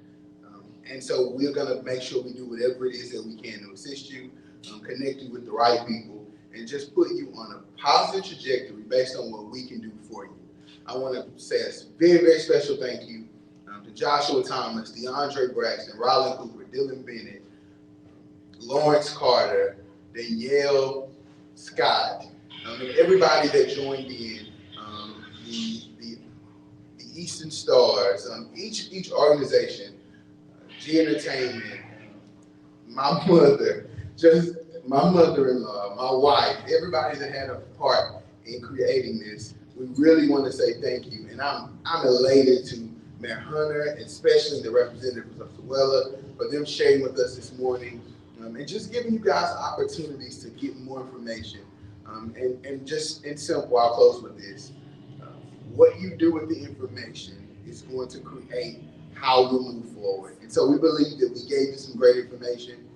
And so we're gonna make sure we do whatever it is that we can to assist you, connect you with the right people, and just put you on a positive trajectory based on what we can do for you. I wanna say a very, very special thank you to Joshua Thomas, Deandre Braxton, Rylan Cooper, Dylan Bennett, Lawrence Carter, Danielle Scott, and everybody that joined in, the Eastern Stars, each organization, G Entertainment, my mother, just my mother-in-law, my wife, everybody that had a part in creating this. We really want to say thank you, and I'm elated to Mayor Hunter, especially the representatives of Tuella, for them sharing with us this morning. And just giving you guys opportunities to get more information. And just in simple, I'll close with this. What you do with the information is going to create how we move forward. And so we believe that we gave you some great information.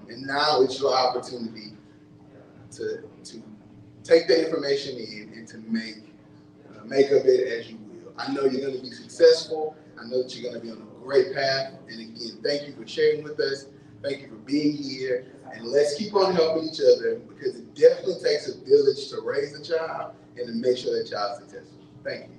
And now it's your opportunity to take that information in and to make of it as you will. I know you're going to be successful. I know that you're going to be on a great path. And again, thank you for sharing with us. Thank you for being here, and let's keep on helping each other, because it definitely takes a village to raise a child and to make sure that child's successful. Thank you.